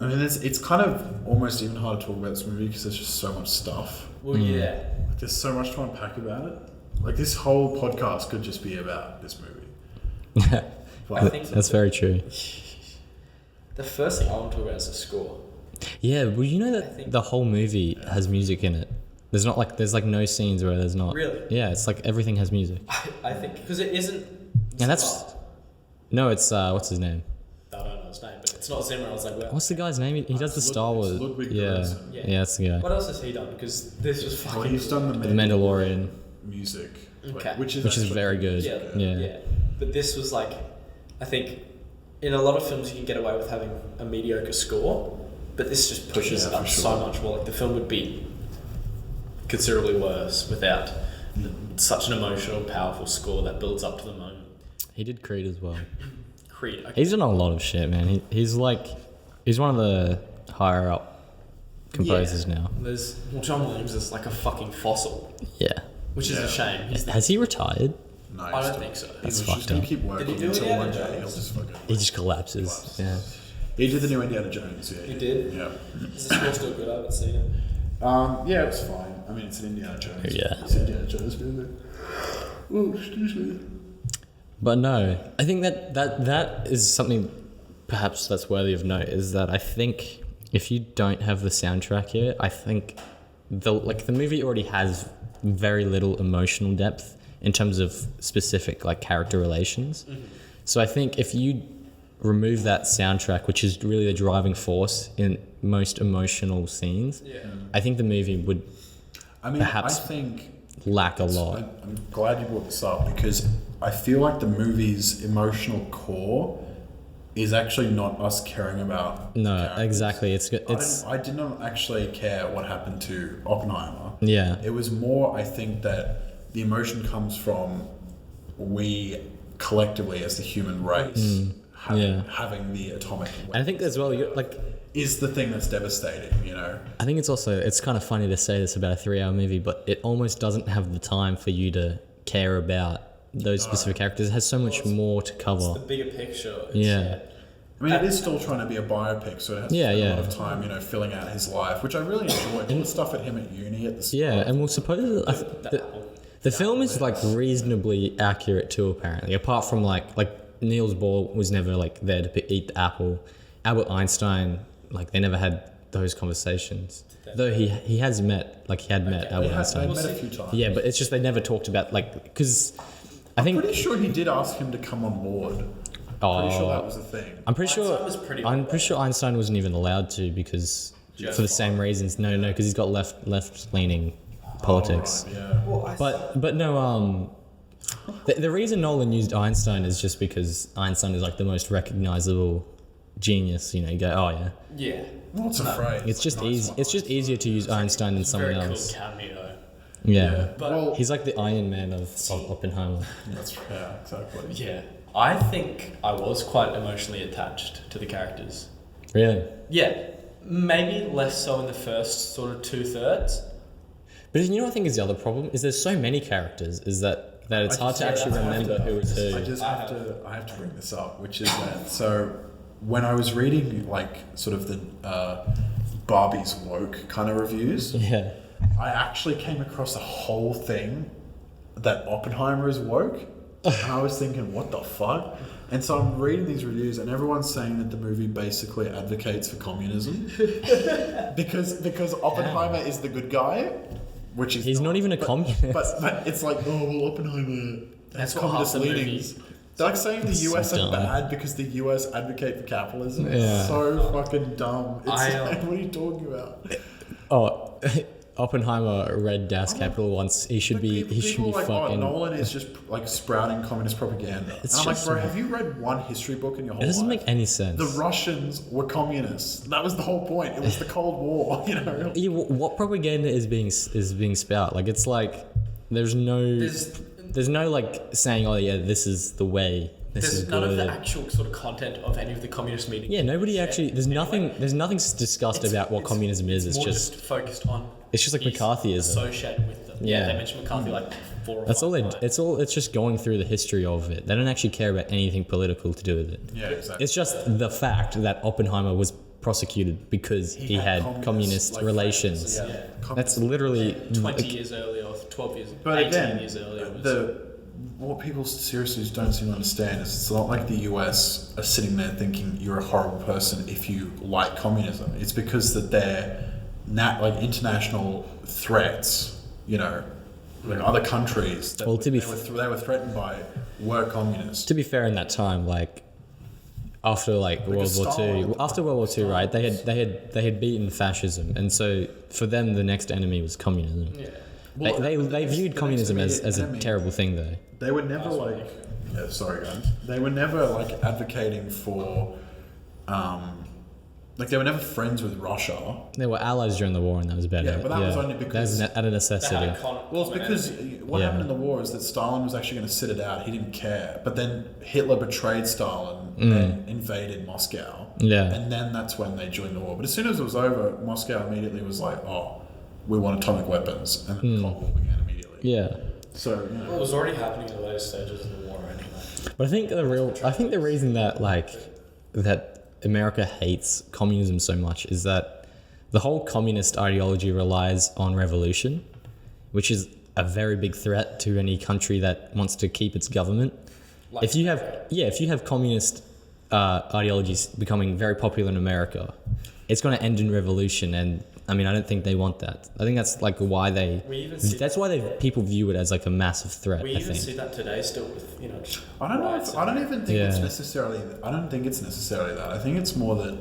I mean, it's kind of almost even hard to talk about this movie because there's just so much stuff. Well, yeah. There's so much to unpack about it. This whole podcast could just be about this movie. I think so. That's very true. The first thing I want to talk about is the score. Yeah, well, you know that the whole movie has music in it. There's not there's no scenes where there's not. Really? Yeah, it's everything has music. I think because it isn't. And that's no, it's what's his name? I don't know his name, but it's not Zimmer. I was like, well, What's the guy's name? He does the Star Wars. Yeah, that's the guy. what else has he done? Because this was fucking. Well, he's done The Mandalorian, music, Okay. which is very good. Yeah. But this was I think, in a lot of films you can get away with having a mediocre score, but this just pushes it up so much more. The film would be considerably worse without such an emotional, powerful score that builds up to the moment. He did Creed as well. Creed. Okay. He's done a lot of shit, man. He's one of the higher up composers now. John Williams is like a fucking fossil. Yeah. Which is a shame. Has he retired? No, I don't think so. That's He's fucked just gonna up. keep working Did he do until Indiana one day Jones? he'll just fucking. He just collapses. Yeah. He did the new Indiana Jones. Yeah. He did? Yeah. Is the score still good? I haven't seen it. Yeah, it's fine. I mean, it's an Indiana Jones. Yeah. It's an Indiana Jones movie. Oh, excuse me. But no, I think that is something perhaps that's worthy of note, is that I think if you don't have the soundtrack here, I think the movie already has very little emotional depth in terms of specific character relations. Mm-hmm. So I think if you remove that soundtrack, which is really the driving force in most emotional scenes, I think the movie would perhaps lack a lot. I'm glad you brought this up because I feel like the movie's emotional core is actually not us caring about. No, exactly. I did not actually care what happened to Oppenheimer. Yeah. It was more, I think, that the emotion comes from we collectively as the human race having the atomic weapons. And I think as well, you're like, is the thing that's devastating, you know? I think it's kind of funny to say this about a 3-hour movie, but it almost doesn't have the time for you to care about those specific characters. It has so much more to cover. It's the bigger picture. Yeah. I mean, it is still trying to be a biopic, so it has to spend a lot of time, you know, filling out his life, which I really enjoyed. All the stuff at him at uni at the start. Yeah, and we'll suppose the film is like reasonably accurate too, apparently. Apart from like Niels Bohr was never like there to eat the apple. Albert Einstein, like they never had those conversations. Though he has met, like he had met Albert Einstein. They met a few times. Yeah, but it's just they never talked about like because I think I'm pretty sure he did ask him to come on board. Pretty sure that was a thing. I'm pretty sure Einstein wasn't even allowed to because for the same reasons. No, because he's got left leaning politics. Right, yeah. Well, But no, the reason Nolan used Einstein is just because Einstein is like the most recognizable genius. You know, you go, oh yeah. Yeah. What's afraid? It's just easy. It's just easier to use Einstein than someone Very else. cool cameo. Yeah. But Well, He's like the Iron Man of Oppenheimer. that's exactly. yeah, I think I was quite emotionally attached to the characters. Really? Yeah, maybe less so in the first sort of 2/3. But you know what I think is the other problem? Is there's so many characters, is that it's hard to actually remember who is who. I have to bring this up, which is that so when I was reading like sort of the Barbie's woke kind of reviews, Yeah. I actually came across a whole thing that Oppenheimer is woke, and I was thinking, what the fuck? And so I'm reading these reviews, and everyone's saying that the movie basically advocates for communism because Oppenheimer is the good guy, which is He's not even a communist. But it's like, oh well, Oppenheimer has That's what communist half the leanings. They're like saying the So US are dumb. bad because the US advocate for capitalism. Yeah. It's so fucking dumb. It's like, what are you talking about? Oh, Oppenheimer read Das Kapital once. He should be. He should People be are like, fucking. oh, Nolan is just like sprouting communist propaganda. It's And I'm like, just- bro, have you read one history book in your whole It doesn't life? make any sense. The Russians were communists. That was the whole point. It was the Cold War, you know. Yeah, what propaganda is being spout? Like it's like there's no like saying, oh yeah, this is the way. This is There's none of good. the actual sort of content of any of the communist meetings. Yeah, nobody actually. There's nothing discussed about what communism is. It's more just focused on. it's just like he's McCarthyism. associated with them. Yeah. They mentioned McCarthy like 4 or 5 That's all they. times. It's just going through the history of it. They don't actually care about anything political to do with it. Yeah, exactly. It's just the fact that Oppenheimer was prosecuted because he had communist like, relations. friends, Yeah. That's literally 20 years earlier or 12 years, But 18 again, years earlier. Was, what people seriously don't seem to understand is it's not like the US are sitting there thinking you're a horrible person if you like communism. It's because that they're like international threats, you know, like other countries that Well, to be they were threatened by were communist. To be fair, in that time, like after like World War Stalin. Two, after World War Two, right? They had beaten fascism, and so for them, the next enemy was communism. yeah. Well, They viewed the communism next as a enemy- terrible thing, though. They were never like, yeah, sorry guys. They were never like advocating for, like they were never friends with Russia. They were allies during the war, and that was about Yeah, it. but that was only because- that was out of necessity. They had a Well, it's because what Yeah. happened in the war is that Stalin was actually going to sit it out. He didn't care. But then Hitler betrayed Stalin and invaded Moscow. Yeah. And then that's when they joined the war. But as soon as it was over, Moscow immediately was like, oh, we want atomic weapons. And then the Cold War began immediately. Yeah. So, you Well, it know. was already happening in the later stages of the war anyway. But I think the reason that America hates communism so much is that the whole communist ideology relies on revolution, which is a very big threat to any country that wants to keep its government. Like If you have communist ideologies becoming very popular in America, it's going to end in revolution, and I mean, I don't think they want that. I think that's like why people view it as like a massive threat. We I even think. see that today still with, you know, just I don't know. riots I don't and- even think it's Yeah. necessarily. I don't think it's necessarily that. I think it's more that,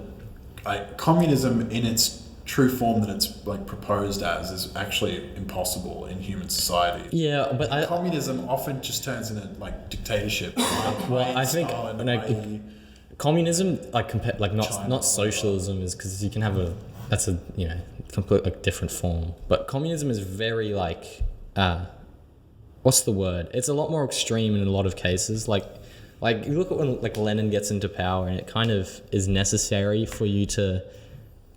like, communism in its true form that it's like proposed as is actually impossible in human society. Yeah, but Communism often just turns into like dictatorship. Well, I think communism, not socialism, is because you can have that's a complete like different form. But communism is very like what's the word? It's a lot more extreme in a lot of cases. Like Like, you look at when like Lenin gets into power, and it kind of is necessary for you to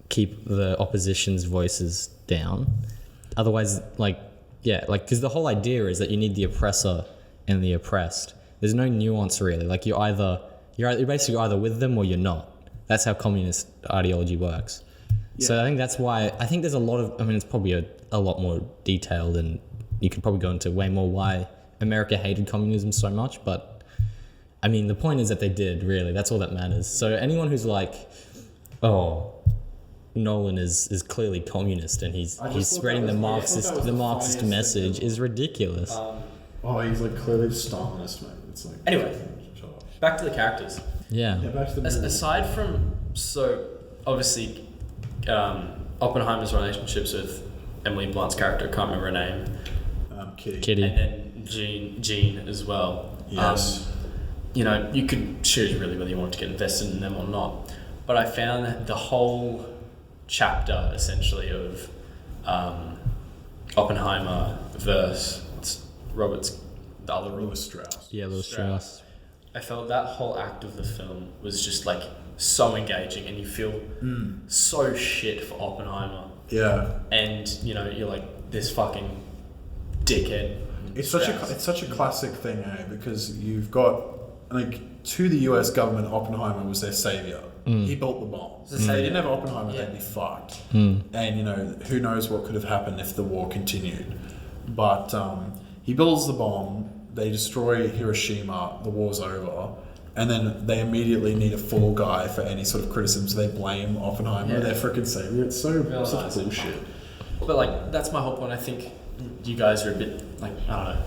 keep the opposition's voices down. Otherwise, like, yeah, like, because the whole idea is that you need the oppressor and the oppressed. There's no nuance really. Like, you're basically either with them or you're not. That's how communist ideology works. Yeah. So I think that's why, I think there's a lot of, I mean, it's probably a lot more detailed, and you could probably go into way more why America hated communism so much, but I mean, the point is that they did, really. That's all that matters. So anyone who's like, oh, Nolan is clearly communist and he's spreading the Marxist message is ridiculous. He's like clearly Stalinist, mate. It's like, anyway, back to the characters. Yeah. Back to the movie. Aside from, so obviously, Oppenheimer's relationships with Emily Blunt's character, I can't remember her name. Kitty. And Jean as well. Yes. You could choose really whether you wanted to get invested in them or not. But I found that the whole chapter, essentially, of Oppenheimer versus the other Lewis Strauss. Yeah, Lewis Strauss. I felt that whole act of the film was just like so engaging, and you feel so shit for Oppenheimer. Yeah. And you're like, this fucking dickhead. It's such a classic thing, because you've got, like, to the US government, Oppenheimer was their savior. He built the bombs. If they didn't have Oppenheimer, they'd be fucked. And who knows what could have happened if the war continued. But he builds the bomb, they destroy Hiroshima, the war's over, and then they immediately need a fall guy for any sort of criticism, so they blame Oppenheimer, their freaking savior. It's such bullshit. But like, that's my whole point. I think you guys are a bit, like, I don't know,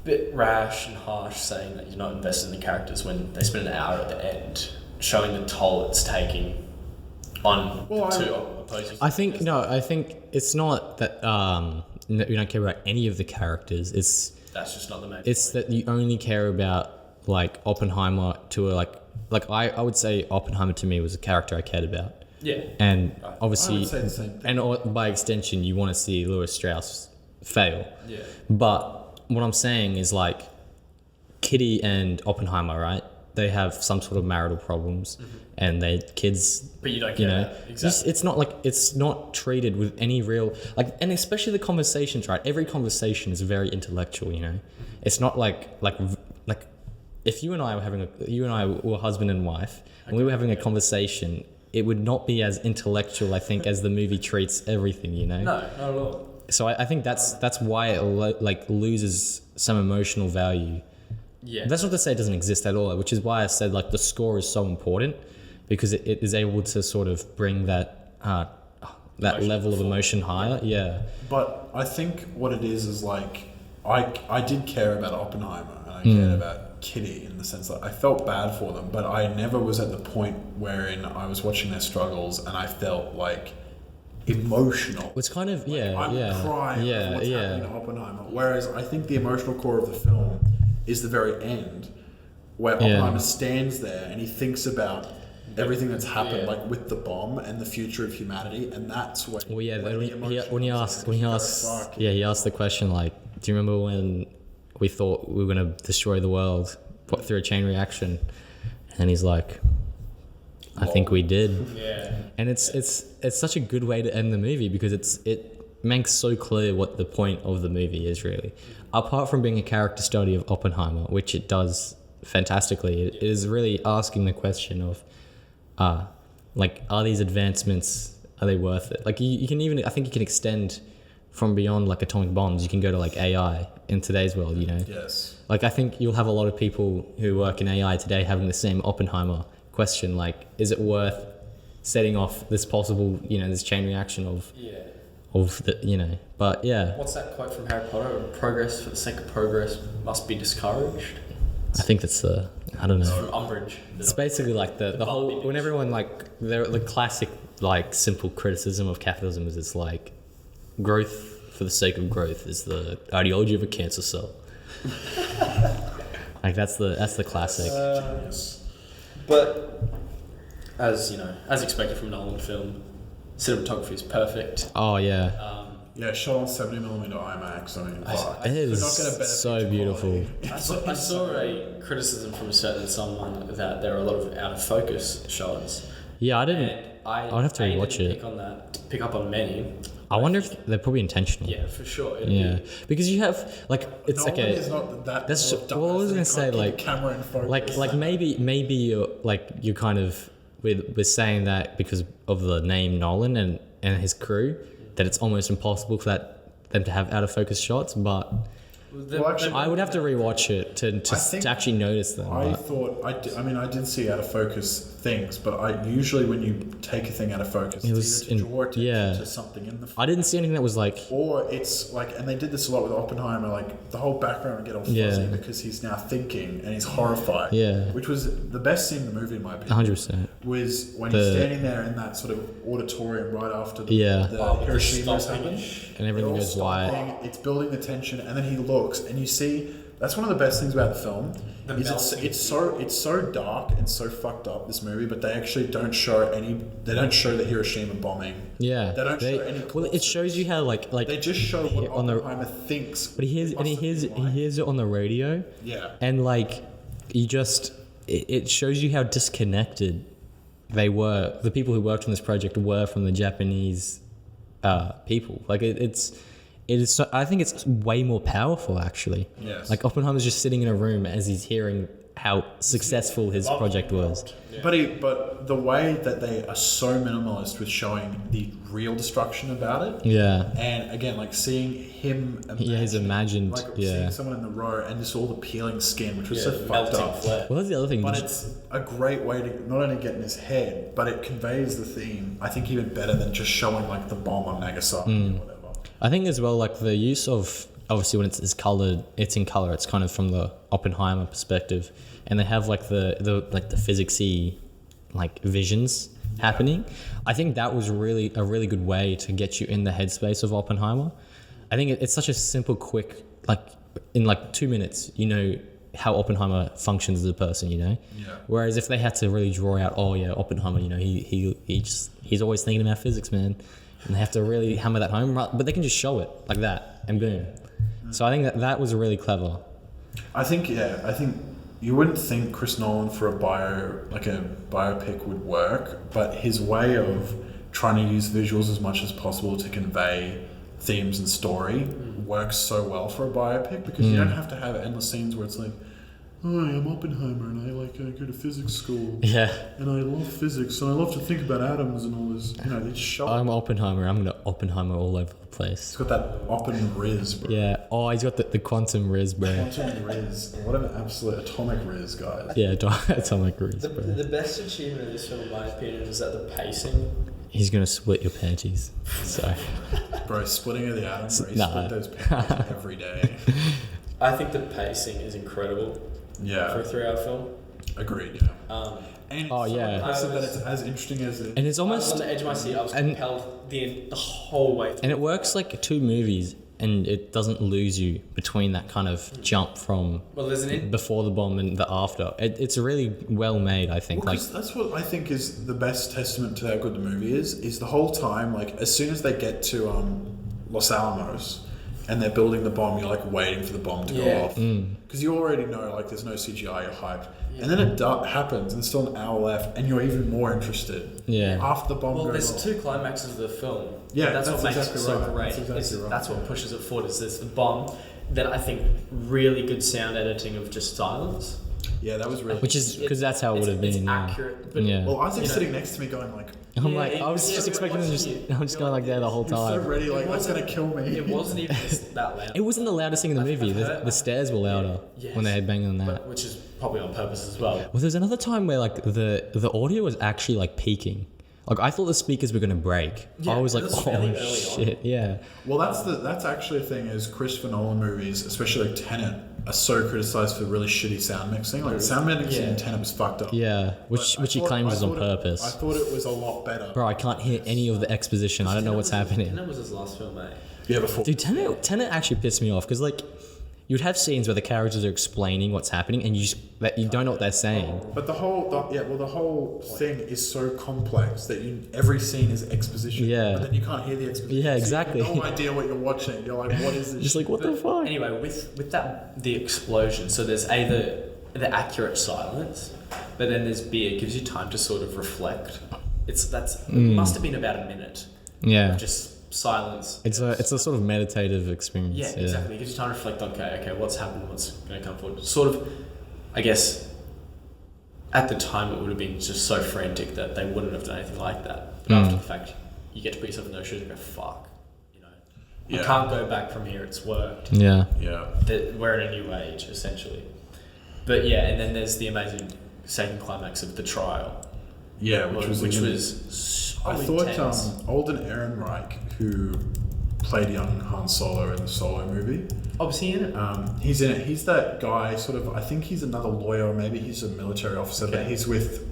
bit rash and harsh saying that you're not invested in the characters when they spend an hour at the end showing the toll it's taking on two opposing. I think it's not that you don't care about any of the characters. That's just not the main It's point. that you only care about, like, Oppenheimer to I would say Oppenheimer to me was a character I cared about. Yeah. And obviously, I would say the same thing. and by extension, you want to see Lewis Strauss fail. Yeah. But what I'm saying is, like, Kitty and Oppenheimer, right? They have some sort of marital problems, and they kids. But you don't care about exactly. It's not treated with any real, like, and especially the conversations, right? Every conversation is very intellectual, It's not like if you and I were husband and wife, and we were having a conversation, it would not be as intellectual, I think, as the movie treats everything, No, not at all. So I think that's why it loses some emotional value. Yeah. That's not to say it doesn't exist at all, which is why I said, like, the score is so important, because it is able to sort of bring that level of emotion higher. Yeah. But I think what it is like, I did care about Oppenheimer, and I cared about Kitty in the sense that I felt bad for them, but I never was at the point wherein I was watching their struggles and I felt like emotional. It's kind of, I'm crying over what's happening to Oppenheimer. Whereas I think the emotional core of the film is the very end, where Oppenheimer stands there and he thinks about everything that's happened, like with the bomb and the future of humanity, and that's when. Well, yeah. When he asks, he asked the question, like, do you remember when we thought we were going to destroy the world through a chain reaction? And he's like, I think we did. Yeah. And it's such a good way to end the movie, because it makes so clear what the point of the movie is, really. Apart from being a character study of Oppenheimer, which it does fantastically, it is really asking the question of, are these advancements, are they worth it? Like, you can even, I think you can extend from beyond, like, atomic bombs. You can go to, like, AI in today's world, Yes. Like, I think you'll have a lot of people who work in AI today having the same Oppenheimer question, like, is it worth setting off this possible, this chain reaction of the, but yeah. What's that quote from Harry Potter? Progress for the sake of progress must be discouraged. I think that's I don't know. It's from Umbridge. It's basically like the whole, when everyone, like, the classic, like, simple criticism of capitalism is, it's like, growth for the sake of growth is the ideology of a cancer cell. Like, that's the classic. But as expected from Nolan film, cinematography is perfect. Oh yeah. Yeah, shot on 70mm IMAX. I mean, fuck. It is Could not get a better so picture beautiful. quality. I saw a criticism from someone that there are a lot of out of focus shots. Yeah, I didn't. And I would have to rewatch didn't it. pick up on many. I wonder if they're probably intentional. Yeah, for sure. Yeah, because you have like it's Nolan okay. is not that That's level of well, I was gonna dumbass that say he can't like keep the camera in focus. like maybe you're kind of we're saying that because of the name Nolan and his crew that it's almost impossible for them to have out of focus shots, but Well, actually, I would have to rewatch it to actually notice them. I but- thought I did see out of focus things, but I usually when you take a thing out of focus, It it's was either to draw attention yeah. to something in the I didn't see anything that was like or it's like, and they did this a lot with Oppenheimer, like the whole background would get all fuzzy Yeah. because he's now thinking and he's horrified. Yeah. Which was the best scene in the movie, in my opinion. 100%. Was when he's standing there in that sort of auditorium right after the Hiroshima happened. And everything They're all goes white. stopping, it's building the tension, and then he looks, and you see. That's one of the best things about the film. It's so dark and so fucked up, this movie, but they actually don't show They don't show the Hiroshima bombing. Yeah. They don't show any. Well, it shows you how like They just show what on the- Oppenheimer thinks. But he hears it on the radio. Yeah. And like, it shows you how disconnected they were. The people who worked on this project were from the Japanese people. Like it is. So, I think it's way more powerful actually. Yes. Like Oppenheimer's just sitting in a room as he's hearing how successful his project was. Yeah. But the way that they are so minimalist with showing the real destruction about it. Yeah. And again, like seeing him. He's imagined. Like Yeah. seeing someone in the row and just all the peeling skin, which was so fucked melting up. flesh. Well, that's the other thing. But it's a great way to not only get in his head, but it conveys the theme, I think, even better than just showing like the bomb on Nagasaki or whatever. I think as well, like the use of obviously when it's colored, it's in color. It's kind of from the Oppenheimer perspective, and they have like the physics-y like visions happening. I think that was really a really good way to get you in the headspace of Oppenheimer. I think it's such a simple, quick, like in like 2 minutes, you know how Oppenheimer functions as a person, you know. Yeah. Whereas if they had to really draw out, oh yeah, Oppenheimer, you know, he's always thinking about physics, man. And they have to really hammer that home, but they can just show it like that, and boom. So I think that was really clever. I think you wouldn't think Chris Nolan for a biopic would work, but his way of trying to use visuals as much as possible to convey themes and story works so well for a biopic, because you don't have to have endless scenes where it's like, hi, I'm Oppenheimer and I go to physics school. Yeah. And I love physics and I love to think about atoms and all this. You know, it's shot. I'm Oppenheimer. I'm gonna Oppenheimer all over the place. It's got that Oppen Riz, bro. Yeah. Oh, he's got the quantum riz, bro. Quantum Riz. What an absolute atomic Riz, guys. Yeah, atomic riz, bro. The best achievement of this film, in my opinion, is that the pacing. He's gonna split your panties. So. Bro, splitting of the atom, bro. You Nah. split those panties every day. I think the pacing is incredible for Yeah, a 3-hour film. agreed, yeah. And it's Oh, so yeah. impressive that it's as interesting as it is. And it's I was almost on the edge of my seat. I was and- compelled the whole way through. and it works like 2 movies, and it doesn't lose you between that kind of jump from Well, there's an before the bomb and the after. It's really well made, I think. Well, Like 'cause that's what I think is the best testament to how good the movie is the whole time, like, as soon as they get to Los Alamos and they're building the bomb, you're like waiting for the bomb to go Yeah. off. Because you already know, like, there's no CGI, you're hyped. And then it happens and still an hour left and you're even more interested. Yeah. After the bomb Well, goes there's off. 2 climaxes of the film. Yeah, that's what that's makes exactly it so right. great. That's exactly right. That's what pushes it forward. Is this the bomb? Then I think really good sound editing of just silence. Yeah, that was really which is because that's how it would have It's been. Yeah. accurate. But Yeah. Well, Isaac's You know- sitting next to me going like, I'm Yeah, like, it- I was yeah, just but expecting them watching just. you, I'm just going like there the whole he's so time. ready, like, that's wasn't- going to kill me. It wasn't even that loud. It wasn't the loudest thing in the movie. The stairs were louder Yes. when they had banged on that. But, which is probably on purpose as well. Well, there's another time where like the audio was actually like peaking. Like I thought the speakers were gonna break. Yeah, I was like, it was oh fairly early on. shit, yeah. Well, that's actually a thing. Is Christopher Nolan movies, especially like Tenet, are so criticized for really shitty sound mixing. Like sound mixing in Tenet was fucked up. Yeah, which he claims is on I purpose. thought it was a lot better. Bro, I can't hear any of the exposition. I don't know what's happening. And that was his last film, mate. Yeah, before. Dude, Tenet actually pissed me off because like you'd have scenes where the characters are explaining what's happening, and that you don't know what they're saying. But the whole thing is so complex that every scene is exposition. Yeah. But then you can't hear the exposition. Yeah, So exactly. you have no idea what you're watching. You're like, what is this? Just like, what the fuck? Anyway, with that the explosion, so there's the accurate silence, but then there's B. It gives you time to sort of reflect. It must have been about a minute. Yeah. Of just silence. It's a sort of meditative experience. Yeah, exactly. It gives you time to reflect on, okay, what's happened, what's going to come forward. Sort of, I guess, at the time it would have been just so frantic that they wouldn't have done anything like that. But after the fact, you get to put yourself in those shoes and go, fuck, I can't go back from here, it's worked. Yeah. Yeah. We're in a new age, essentially. But yeah, and then there's the amazing second climax of the trial. Yeah, which was so I thought intense. Alden Ehrenreich, who played young Han Solo in the Solo movie. Oh, was he in it? He's in it. He's that guy, sort of. I think he's another lawyer, or maybe he's a military officer, but he's with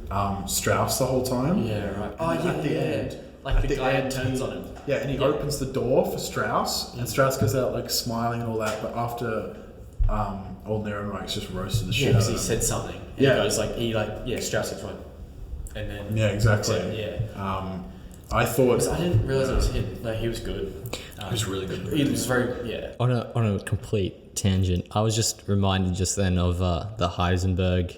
Strauss the whole time. Yeah, right. And Oh, at the end, like at the the guy end, turns on him. Yeah, and he opens the door for Strauss, and Strauss goes out like smiling and all that. But after Alden Ehrenreich's just roasted the shit out because of he him. said something. And Yeah. he goes Strauss is right. And then Yeah, exactly. Yeah. I thought I didn't realize it was him. No, he was good. he was really good. He was very On a complete tangent, I was just reminded just then of the Heisenberg,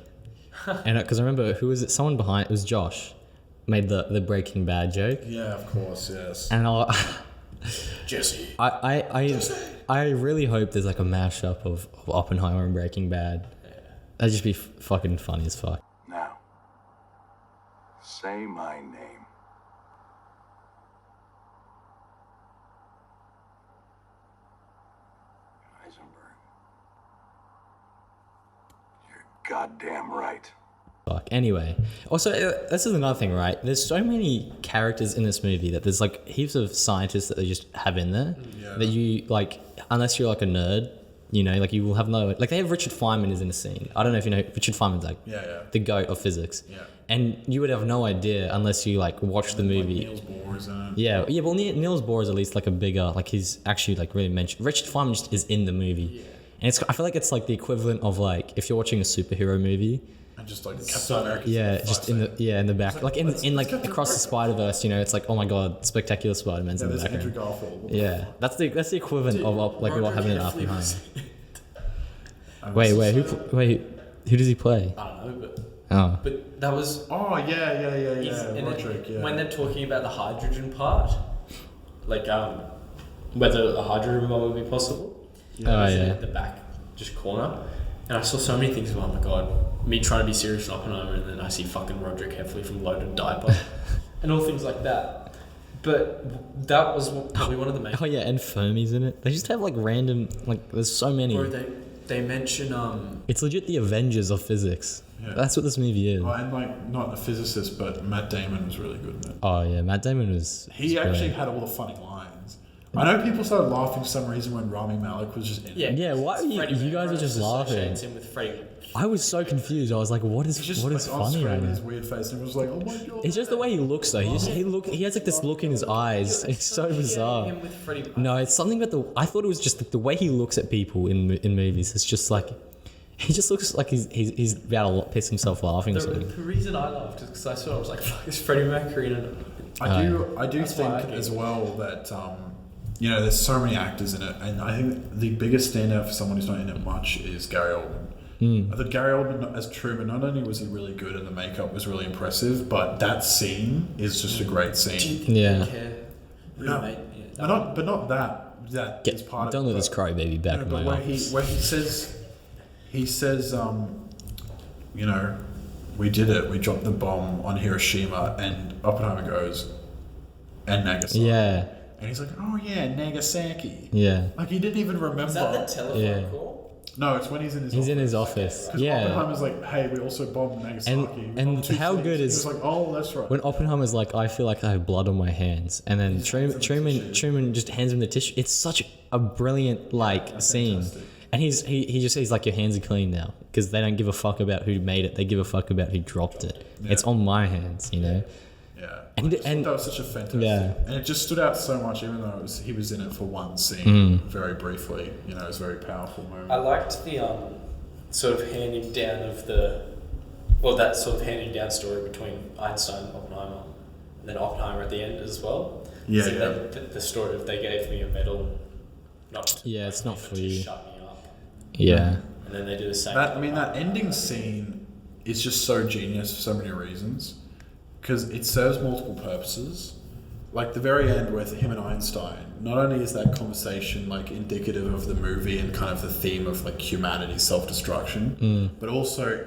and because I remember who was it? Someone behind it was Josh, made the Breaking Bad joke, Yeah, of course, yes. and Jesse. I really hope there's like a mashup of Oppenheimer and Breaking Bad. That'd just be fucking funny as fuck. Now, say my name. Heisenberg. You're goddamn right. Fuck. Anyway, also this is another thing, right? There's so many characters in this movie that there's like heaps of scientists that they just have in there that you like, unless you're like a nerd, like you will have no like. They have Richard Feynman is in a scene. I don't know if you know Richard Feynman's like the goat of physics. Yeah. And you would have no idea unless you like watch the movie. Niels Bohr is in it. Yeah. Well, Niels Bohr is at least like a bigger like he's actually like really mentioned. Richard Feynman just is in the movie, and I feel like it's like the equivalent of like if you're watching a superhero movie. And just like Captain America. Yeah, just in the back, like in across the Spider-Verse, it's like, oh my god, spectacular Spider-Man's in the There's Andrew background. Garfield. Yeah, that's the equivalent of like what happened in Oppenheimer. Wait, Who does he play? I don't know, Oh, but that was Oh yeah. and Roderick. Yeah. when they're talking about the hydrogen part, like whether a hydrogen bomb would be possible. Oh, It's yeah. at the back, just corner, and I saw so many things. Oh my god, me trying to be serious in Oppenheimer, and then I see fucking Roderick Heffley from Loaded Diaper, and all things like that. But that was probably one of the main. oh yeah, and Fermi's in it. They just have like random like. There's so many. Or they mention It's legit the Avengers of physics. Yeah. That's what this movie is. Oh, and like not a physicist, but Matt Damon was really good in it. Oh yeah, Matt Damon was. He actually had all the funny lines. I know people started laughing for some reason when Rami Malek was just in it. Yeah, why you guys were just laughing? Him with Freddie. I was so confused. I was like, what is He's just what is on funny screen right with now? his weird face, and it was like, oh my god. It's just the way he looks though. He has like this look in his eyes. It's so bizarre. Him with Freddie. No, it's something about I thought it was just the way he looks at people in movies. It's just like he just looks like he's about to piss himself laughing or something. The reason I laughed is because I saw it, I was like, fuck, it's Freddie Mercury in it. I do That's why I think came. as well that there's so many actors in it, and I think the biggest standout for someone who's not in it much is Gary Oldman. I thought Gary Oldman as Truman, not only was he really good and the makeup was really impressive, but that scene is just a great scene. Do you think Yeah. they care? No, Mate, but not that. That is part Don't of let it. this crybaby back No, in but my where office. he says, we did it. We dropped the bomb on Hiroshima, and Oppenheimer goes, and Nagasaki. Yeah, And he's like, oh yeah, Nagasaki. yeah. Like he didn't even remember. Is that the telephone Yeah. call? No, it's when he's in his He's office. in his office. Because Yeah. Oppenheimer's like, hey, we also bombed Nagasaki. And- We and bombed two how cities. good He is- was like, oh, that's right. When Oppenheimer's like, I feel like I have blood on my hands, and then Truman just hands him the tissue. It's such a brilliant scene, fantastic. and he just says like, your hands are clean now, because they don't give a fuck about who made it. They give a fuck about who dropped it. Yeah. It's on my hands, Yeah, And- I just thought and- that was such a fantastic, Yeah. and it just stood out so much, even though he was in it for one scene, very briefly. You know, it was a very powerful moment. I liked the sort of handing down of that sort of handing down story between Einstein and Oppenheimer, and then Oppenheimer at the end as well. Yeah, So yeah. the story of they gave me a medal, Yeah, it's not but for to you. shut me up, Yeah. and then they do the same. That ending scene is just so genius for so many reasons, because it serves multiple purposes. Like the very end with him and Einstein, not only is that conversation like indicative of the movie and kind of the theme of like humanity's self-destruction, but also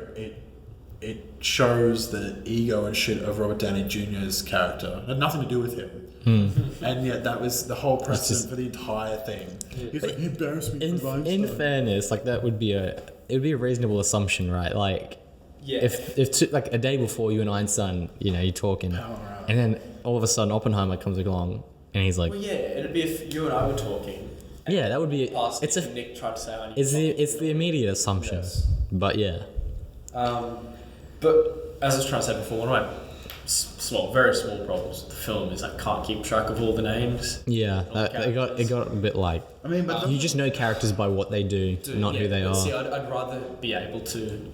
it shows the ego and shit of Robert Downey Jr.'s character. It had nothing to do with him. And yet that was the whole precedent for the entire thing. He's like, he embarrassed me in front of In Einstein. fairness, like that would be a reasonable assumption, right? Like, Yeah. if like a day before you and Einstein, you know, you're talking, Power hour. and then all of a sudden Oppenheimer comes along, and he's like, Well, yeah, it'd be if you and I were talking. yeah, that would be. Past It's a. Nick tried to say I need It's the immediate assumption, Yes. but yeah. But as I was trying to say before, one of my very small problems with the film is I can't keep track of all the names. Yeah, Okay. it got a bit like I mean, but you just know characters by what they do, not Yeah, who they but are. See, I'd rather be able to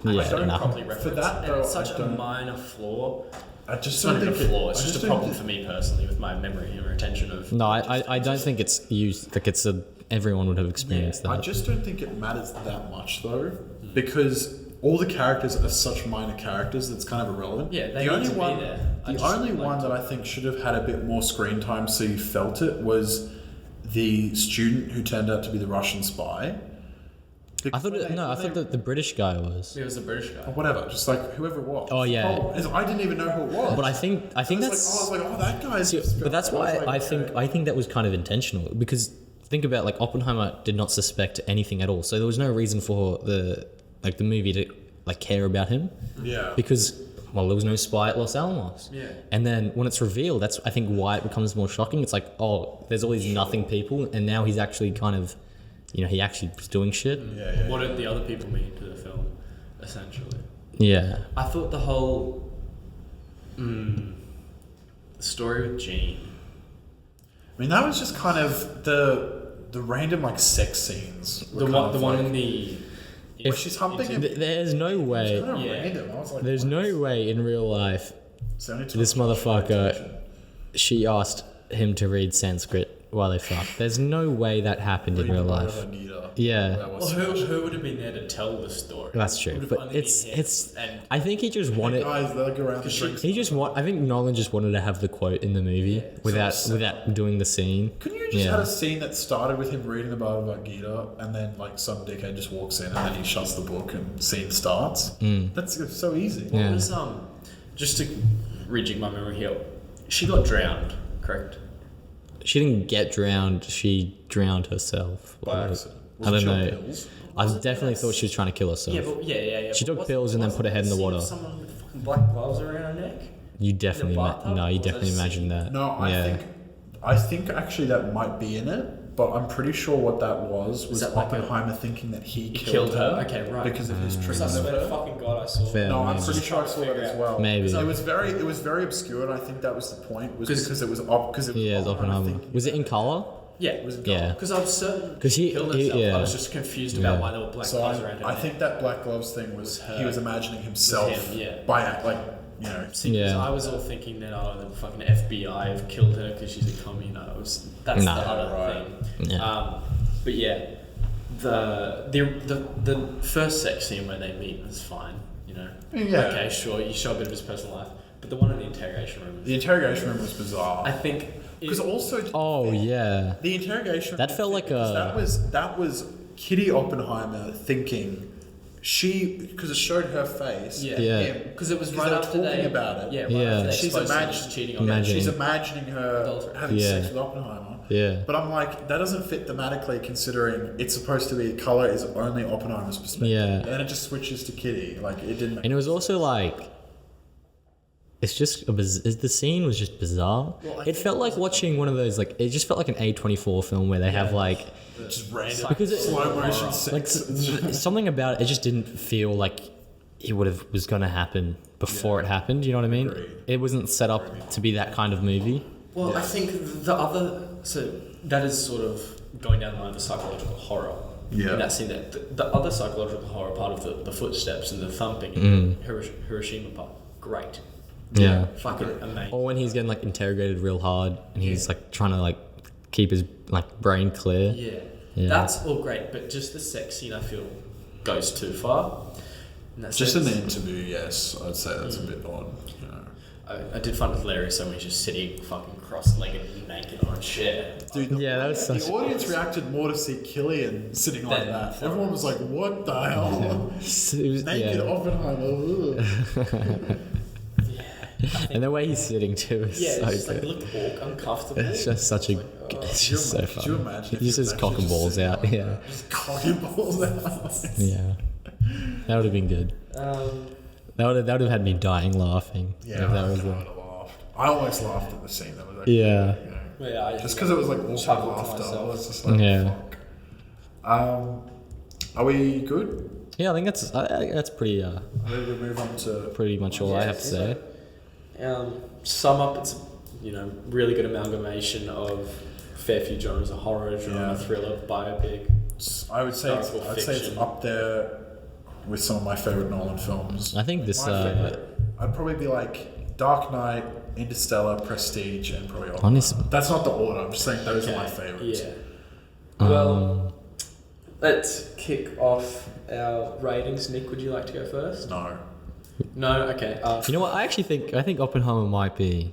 Yeah, actually enough. properly For reference. that, And though, it's such I a don't- minor flaw. I just It's not don't even a think flaw. it, It's I just a don't problem think for me personally with my memory and retention of. No, I don't think it's used. Like it's a everyone would have experienced I that. just don't think it matters that much though, because all the characters are such minor characters that's kind of irrelevant. Yeah, they the need only to be one, there. I the just only like one to- that I think should have had a bit more screen time so you felt it was the student who turned out to be the Russian spy. I thought that the British guy was. It was a British guy. Or whatever, just like whoever it was. Oh, yeah. The problem is I didn't even know who it was. But I think I was that's. like, oh, that guy's. But that's why I was like, I think that was kind of intentional, because think about, like, Oppenheimer did not suspect anything at all, so there was no reason for the movie to like care about him, Yeah. because there was no spy at Los Alamos. Yeah. And then when it's revealed, that's I think why it becomes more shocking. It's like, oh, there's all these nothing people, and now he's actually kind of, you know, he actually was doing shit. Yeah. What did the other people mean to the film, essentially? Yeah. I thought the whole story with Jean. I mean, that was just kind of the random like sex scenes. The one in the. If she's humping him, There's no way. kind of Yeah. random. I was like, There's what? no way in real life It's the only time this I was paying motherfucker, attention. she asked him to read Sanskrit while they fucked. There's no way that happened in real life. Yeah. That Well, was who would have been there to tell the story? That's true, Would have but only been him, it's. and I think he just wanted. guys, they like around the drinks. He just want. I think Nolan just wanted to have the quote in the movie without doing the scene. Couldn't you just Yeah. had a scene that started with him reading the Bhagavad Gita, and then like some dickhead just walks in, and then he shuts the book, and scene starts? That's so easy. Mm. Yeah. What was just to rejig my memory here? She got drowned, correct? She didn't get drowned. She drowned herself. By Like, accident. I Was don't it know. pills? I definitely thought she was trying to kill herself. Yeah, but yeah. She but took pills and then put her head in the wasn't water. there Someone with fucking black gloves around her neck. You definitely bathtub? no. You Or definitely the imagine that. No, I think actually that might be in it, but I'm pretty sure what that was that like Oppenheimer thinking that he killed killed her? Okay, right. because of his Because I treatment. swear to fucking God, I saw. Fair. No, I'm Maybe. pretty sure I saw that as well. Maybe. So it was very obscure, and I think that was the point. Was 'Cause- because it was because it was Yeah, it's Oppenheimer. thinking Was it in that. color? Yeah, it was Yeah. Because I was certain 'Cause he- killed he- herself. yeah. I was just confused about Yeah. why there were black So gloves around her I neck. think that black gloves thing was her. he was imagining himself him, yeah. by act like you know. See, 'cause Yeah. I was all thinking that the fucking FBI have killed her because she's a commie. No, that's Nah. the other Right. thing. Yeah. But yeah, the first sex scene where they meet is fine. You know. Yeah. Okay, sure. You show a bit of his personal life, but the one in the interrogation room. The interrogation room was bizarre. I think Because also, Oh yeah. the interrogation. That felt like a- That was Kitty Oppenheimer thinking because it showed her face. Yeah. and Yeah. him, because it was because right they were after talking they about it. Yeah, right Yeah. after they She's exposed him imagining- as cheating on Yeah, her. she's imagining her Adultery. having Yeah. sex with Oppenheimer. Yeah. But I'm like, that doesn't fit thematically considering it's supposed to be color is only Oppenheimer's perspective. Yeah. And then it just switches to Kitty. Like, it didn't make And it was also like, it's just the scene was just bizarre. It felt like watching one of those it just felt like an A24 film where they have like just random because it- slow motion like sex. something about it. It just didn't feel like it was going to happen before it happened. You know what I mean? Agreed. It wasn't set up to be that kind of movie. Well, Yeah. I think so that is sort of going down the line of the psychological horror. Yeah. In that scene, that the other psychological horror part of the footsteps and the thumping and the Hiroshima part, great. Yeah. Fucking amazing. Or when he's getting like interrogated real hard and he's like trying to like keep his like brain clear. Yeah. Yeah. That's all great, but just the sex scene I feel goes too far. In that Just in the sense. interview, yes, I'd say that's a bit odd. You know. I did find it hilarious when he's just sitting fucking cross-legged and naked on a chair. Dude, Yeah, that was such. the audience reacted more to see Killian sitting like Then that. for Everyone was like, "What the hell?" It was, Naked yeah. Oppenheimer. Ugh. And the way he's sitting too is Yeah, so it's just good. like looked uncomfortable. It's just such a. It's just so Could you fun. imagine? He just if his was cock and actually balls sitting out. like Yeah, that? Just cock and balls out. yeah. That would have been good. That would have had me dying laughing. Yeah, if that was I the, would have laughed. I almost laughed at the scene. That was actually, Yeah. you know, Yeah, I just because it was like awkward chuckled to laughter. I myself. was just like, Yeah. fuck. Are we good? yeah, I think that's pretty Are we ready to move on to? pretty much all I have to say. Sum up, it's really good amalgamation of a fair few genres: a horror, drama, Yeah. thriller, biopic. I would say Historical I'd say it's fiction. up there with some of my favorite Nolan films. I think this. My favorite, I'd probably be like Dark Knight, Interstellar, Prestige, and probably Oppenheimer. Honest- That's not the order. I'm just saying those are my favorites. Yeah. Well, let's kick off our ratings. Nick, would you like to go first? No. No. Okay. You know what? I think Oppenheimer might be.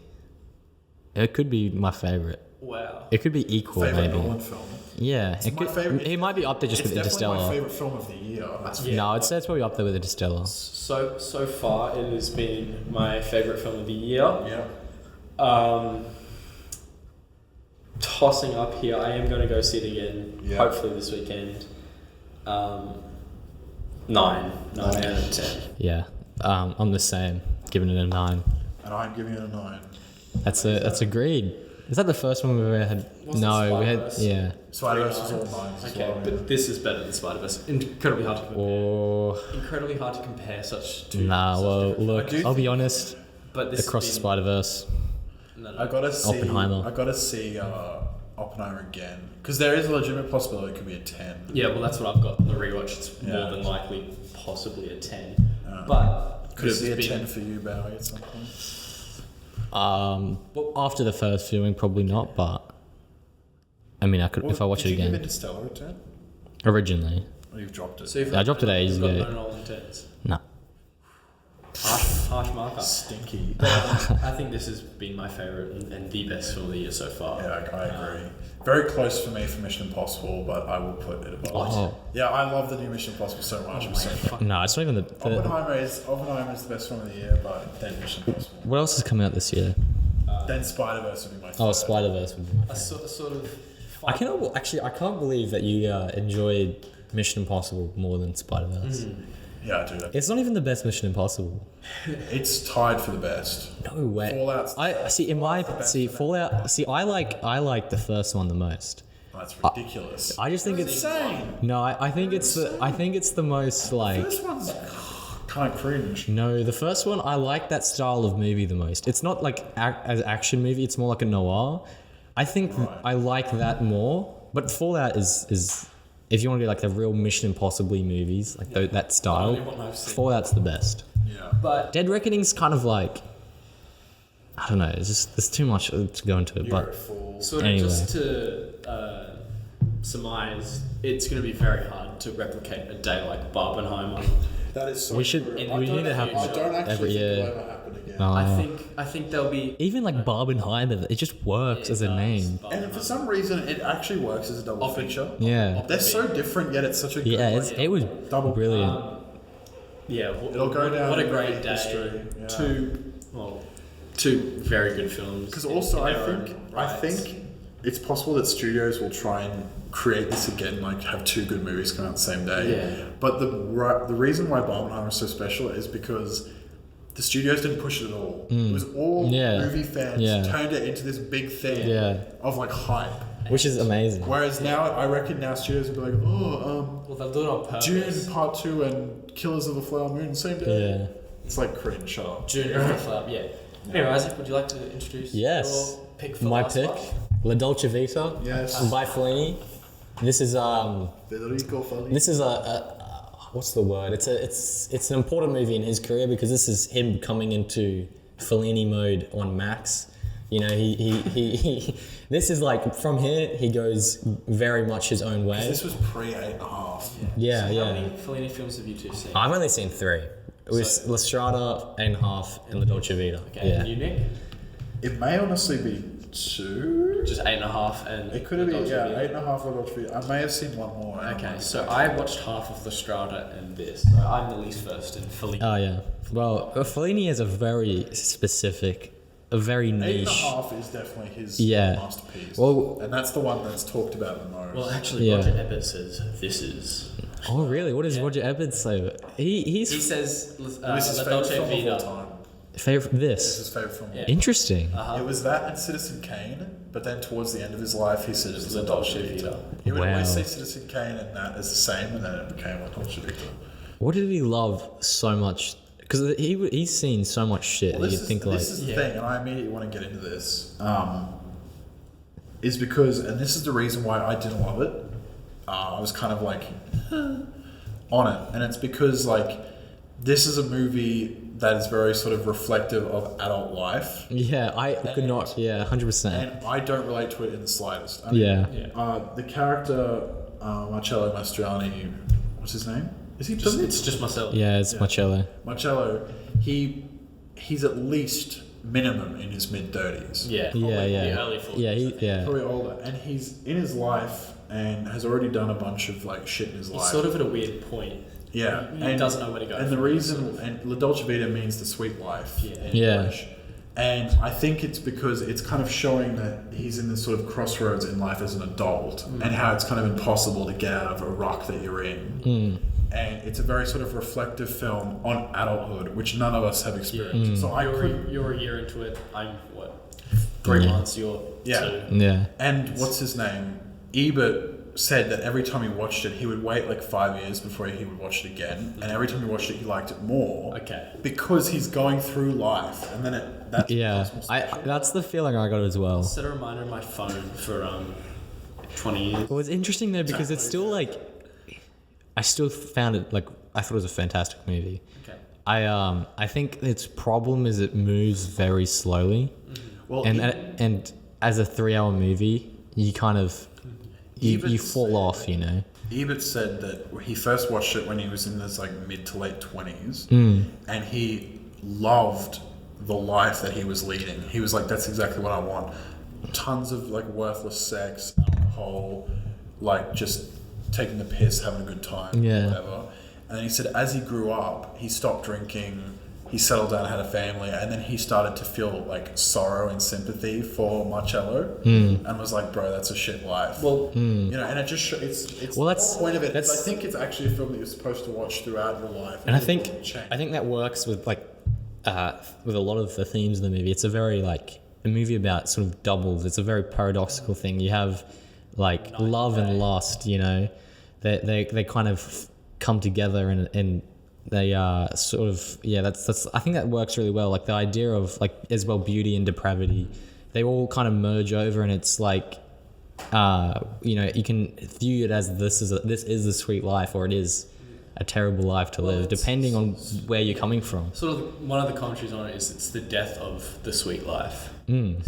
It could be my favorite. Wow. It could be equal, Favorite maybe. Nolan film. Yeah, my favorite- It might be up there just It's with definitely my Interstellar. favorite film of the year. That's Yeah. No, I'd say it's probably up there with Interstellar. So far, it has been my favorite film of the year. yeah. Tossing up here, I am going to go see it again. Yeah. Hopefully this weekend. 9 out of 10. Yeah, I'm the same. Giving it a 9. And I'm giving it a 9. That's agreed. Is that the first one we've ever had? Wasn't No, we had. Spider-Verse? Yeah. Spider-Verse was all 9s as Okay, well. but this is better than Spider-Verse. Incredibly hard to compare. Or Incredibly hard to compare such two. nah. such Well, different look. films. I'll be honest. But this Across the has been- Spider-Verse. No. I gotta see. Oppenheimer. I gotta see Oppenheimer again because there is a legitimate possibility it could be a 10. Yeah, well, that's what I've got on the rewatch. It's Yeah. more than likely, possibly a 10. Uh, But Could this it be a has been- 10 for you, Bowie, at some point? Well, after the first viewing, probably not. But I mean, I could if I watch it Did you give again. Interstellar a 10? Originally, Or you've dropped it? So you've I dropped it ages you've got ago. no Nolan tens. no. Harsh marker. Stinky. I think this has been my favourite and the best film of the year so far. Yeah, I agree. Very close for me for Mission Impossible, but I will put it above. Oh. Yeah, I love the new Mission Impossible so much. It was so fun. No, it's not even the. Oppenheimer is the best film of the year, but then Mission Impossible. What else has come out this year? Then Spider-Verse would be my Oh, third. Spider-Verse would be my A sort of. I can't believe that you enjoyed Mission Impossible more than Spider-Verse. Yeah, I do. It's not even the best Mission Impossible. It's tied for the best. No way. Fallout's I see in my best see for that. Fallout. See, I like the first one the most. That's ridiculous. I just think it's insane. no. I think it's the most like. This one's kind of cringe. No, the first one I like that style of movie the most. It's not like as action movie. It's more like a noir. I think I like that more. But Fallout is if you want to do like the real Mission Impossible movies, like that style, only one I've seen. Fallout's the best. Yeah. But Dead Reckoning's kind of like I don't know. It's just there's too much to go into it. You're a But fool. sort of Anyway. just to surmise, it's going to be very hard to replicate a day like Barbenheimer. That is so we should true. In- we I need to don't have know. I don't actually every think year. it'll ever happen again. No. I think there'll be. Even like Barbenheimer, it just works as a name. And for some reason, it actually works as a double feature. Yeah. They're so different, yet it's such a good Yeah, like, it was double brilliant. Yeah, It'll go down What a in great day! history, yeah. Two very good films. Because also, in I their think own I rights. think it's possible that studios will try and create this again, like have two good movies come out the same day. Yeah. But the reason why Barbenheimer is so special is because the studios didn't push it at all. It was all Yeah. movie fans Yeah. turned it into this big thing Yeah. of like hype. which is amazing. Whereas now, I reckon now studios will be like, Well, they'll do it on purpose. June Part 2 and Killers of the Flower Moon, same day. Yeah. It's like cringe, shut up. June of the Flower, yeah. Anyway, Isaac, would you like to introduce Yes. your pick for My last pick, month? La Dolce Vita, Yes. by Fellini. This is Federico Fellini. This is a what's the word? It's an important movie in his career because this is him coming into Fellini mode on Max. You know, he this is like from here he goes very much his own way. This was pre 8.5. Yeah, So yeah. how many Fellini films have you two seen? I've only seen 3. It was La Strada, 8.5, and La Dolce Vita. Okay, Yeah. and you, Nick? It may honestly be 2. Just 8.5 and... It could have been, Dolce yeah, Vita. 8.5 or Dolce Vita. I may have seen one more. Okay, so I watched half of La Strada and this. So I'm the least versed in Fellini. Oh yeah. Well, Fellini is a very specific, a very niche. 8.5 is definitely his Yeah. masterpiece. Well- and that's the one that's talked about the most. Well, actually, Yeah. Roger Ebert says this is... Oh really? What does Roger Ebert say? He He's says this is La favorite Dolce film of all Vita. time. favorite This this. is favorite film. Yeah. Interesting. It was that and Citizen Kane, but then towards the end of his life, he said it was La La Dolce Dolce Vita. Vita. He would Wow. always say Citizen Kane and that as the same, and then it became La Dolce Vita. What did he love so much? Because he's seen so much shit Well, that this you'd is, think like. this is the thing, and I immediately want to get into this, is because, and this is the reason why I didn't love it. I was kind of like on it, and it's because like this is a movie that is very sort of reflective of adult life, Yeah, I could not. Yeah, 100%. and I don't relate to it in the slightest. I Yeah. the character Marcello Mastroianni, what's his name? Is he? It's just myself. Yeah, it's Marcello. Marcello. He's at least minimum in his mid-30s. Yeah, Yeah, probably yeah. the early 40s. Yeah, yeah. Probably older, and he's in his life and has already done a bunch of like shit in his He's life. sort of at a weird point. Yeah, He doesn't know where to go And the from reason, this, sort of. and La Dolce Vita means the sweet life Yeah. in Yeah. English. And I think it's because it's kind of showing that he's in this sort of crossroads in life as an adult, and how it's kind of impossible to get out of a rock that you're in. And it's a very sort of reflective film on adulthood, which none of us have experienced. So I could, You're a year into it. I'm, what, 3 Yeah. months, you're Yeah. 2. Yeah. and what's his name? Ebert said that every time he watched it, he would wait like 5 years before he would watch it again, and every time he watched it, he liked it more. Okay. Because he's going through life, and then that's Yeah. becomes more I special. that's the feeling I got as well. Set a reminder on my phone for 20 years. Well, it's interesting though because it's still like, I still found it like I thought it was a fantastic movie. Okay. I think its problem is it moves very slowly, Well, and as a 3-hour movie, you kind of you Ebert fall said- off, you know. Ebert said that he first watched it when he was in his like mid to late 20s, and he loved the life that he was leading. He was like, "That's exactly what I want." Tons of like worthless sex, alcohol, like just taking the piss, having a good time, Yeah. whatever. And then he said, as he grew up, he stopped drinking. He settled down, had a family, and then he started to feel like sorrow and sympathy for Marcello, and was like, "Bro, that's a shit life." Well, You know, and it just it's Well, the that's- whole point of it. that's- I think it's actually a film that you're supposed to watch throughout your life, And I it think will change. that works with like with a lot of the themes of the movie. It's a very like a movie about sort of doubles. It's a very paradoxical thing. You have like love and lust. You know, they kind of come together and they sort of that's I think that works really well. Like the idea of like as well beauty and depravity, they all kind of merge over, and it's like you know, you can view it as this is the sweet life, or it is a terrible life to live, depending on where you're coming from. sort of one of the commentaries on it is it's the death of the sweet life.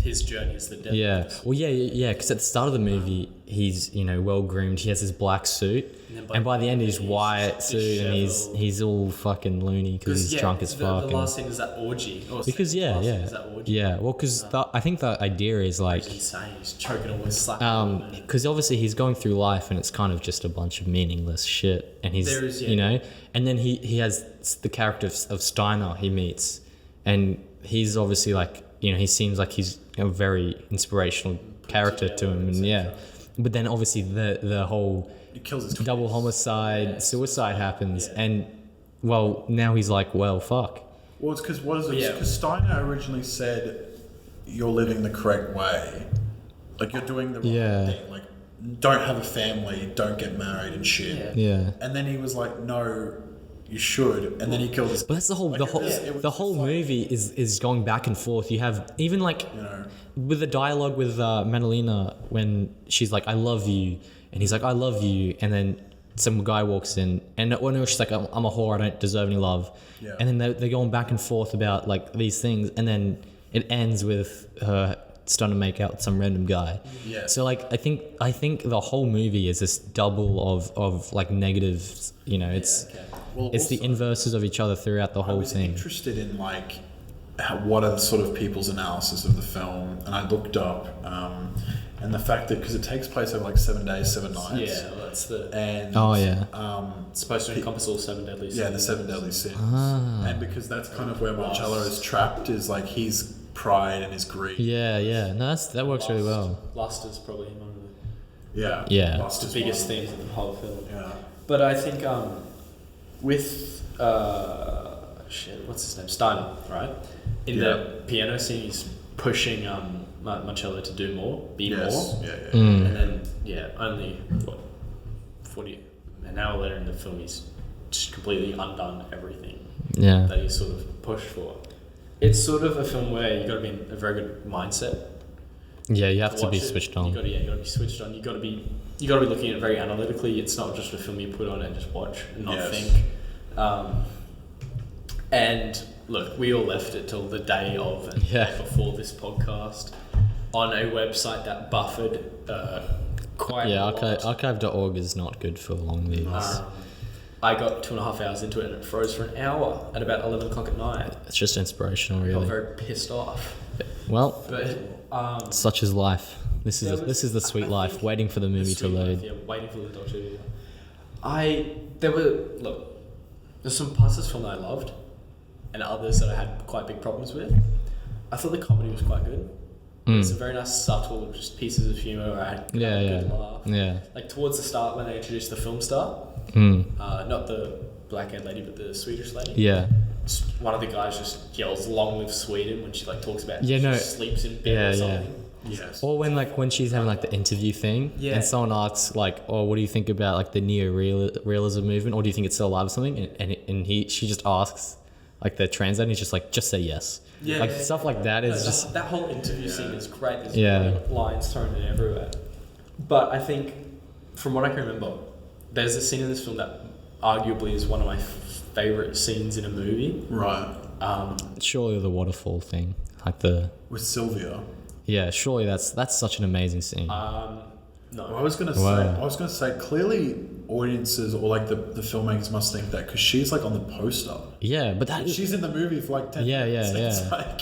His journey is the death. Yeah. Of the sweet Well, yeah. Because at the start of the movie, he's well groomed. He has his black suit, and by the end, he's white suit, and he's all fucking loony because he's drunk as fuck. The and- last scene is that orgy. because Is that orgy? yeah. Well, because I think the idea is like, It's insane. He's choking on with slap. because obviously he's going through life, and it's kind of just a bunch of meaningless shit, and he's There is, yeah. you know, and then he has the character of Steiner he meets, and he's obviously like, you know, he seems like he's a very inspirational character to him, and yeah, but then obviously the whole He kills his double homicide, suicide happens, and well, now he's like, well, fuck. Well, it's because what is it? Yeah. Because Steiner originally said, "You're living the correct way," Like you're doing the wrong Yeah. thing. Like don't have a family, don't get married and shit. Yeah. And then he was like, no, you should. And then he killed his. But that's the whole Like, the it whole was- it was the just whole like, movie is going back and forth. You have even like You know. with the dialogue with Madalena when she's like, "I love you," and he's like, "I love you," and then some guy walks in and when she's like, I'm a whore, I don't deserve any love. Yeah. And then they're going back and forth about like these things, and then it ends with her starting to make out with some random guy. Yeah. So like I think the whole movie is this double of like negatives. You know, it's Well, it's the also, inverses of each other throughout the I whole was thing. interested in like what are the sort of people's analysis of the film, and I looked up and the fact that because it takes place over like 7 days, 7 nights. Yeah, well, that's the. And Oh yeah. It's supposed to encompass all 7 deadly sins. Yeah, the 7 deadly sins. Ah. And because that's kind of where Marcello is trapped, is like his pride and his greed. Yeah. No, that works really well. Lust is probably one of Yeah. Yeah. Lust the is biggest one. themes of the whole film. Yeah. But I think with what's his name, Steiner, right? In Yeah. the piano scene, he's pushing Marcello to do more, be Yes. more, Yeah. Mm. and then only an hour later in the film, he's just completely undone everything Yeah. that he sort of pushed for. It's sort of a film where you got to be in a very good mindset. Yeah, you have to watch be it. switched You on. got to be switched on. You got to be looking at it very analytically. It's not just a film you put on and just watch and not Yes. think. And look, we all left it till the day of and Yeah. before this podcast on a website that buffered quite Yeah, a lot. archive.org is not good for long videos. I got 2.5 hours into it and it froze for an hour at about 11 o'clock at night. It's just inspirational, I got really. very pissed off. Well, But such is life. This There is was- this is the sweet I life, think waiting for the movie to Sweet load. Life, yeah, waiting for the Dolce Vita. There's some parts of this film that I loved, and others that I had quite big problems with. I thought the comedy was quite good. Mm. It's a very nice, subtle, just pieces of humor where I had Yeah, a yeah, good laugh. yeah. Like towards the start when they introduced the film star, Mm. not the black-haired lady, but the Swedish lady. Yeah. One of the guys just yells "Long live Sweden" when she like talks about Yeah, she no. sleeps in bed Yeah, or yeah. something. Yes. Or when she's having like the interview thing, Yeah. and someone asks like, "Oh, what do you think about like the neo-realism movement, or do you think it's still alive or something?" And she just asks, like the translator, and he's just like, "Just say yes." Yeah, like yeah, stuff like that is No, just that whole interview scene is great. There's Yeah. great lines thrown in everywhere. But I think, from what I can remember, there's a scene in this film that arguably is one of my favorite scenes in a movie. Right. surely the waterfall thing, like the With Sylvia. yeah. Surely that's such an amazing scene. No. I was gonna say clearly audiences or like the filmmakers must think that because she's like on the poster. Yeah, but that She's in the movie for like 10 Yeah, minutes. yeah, It's yeah. like,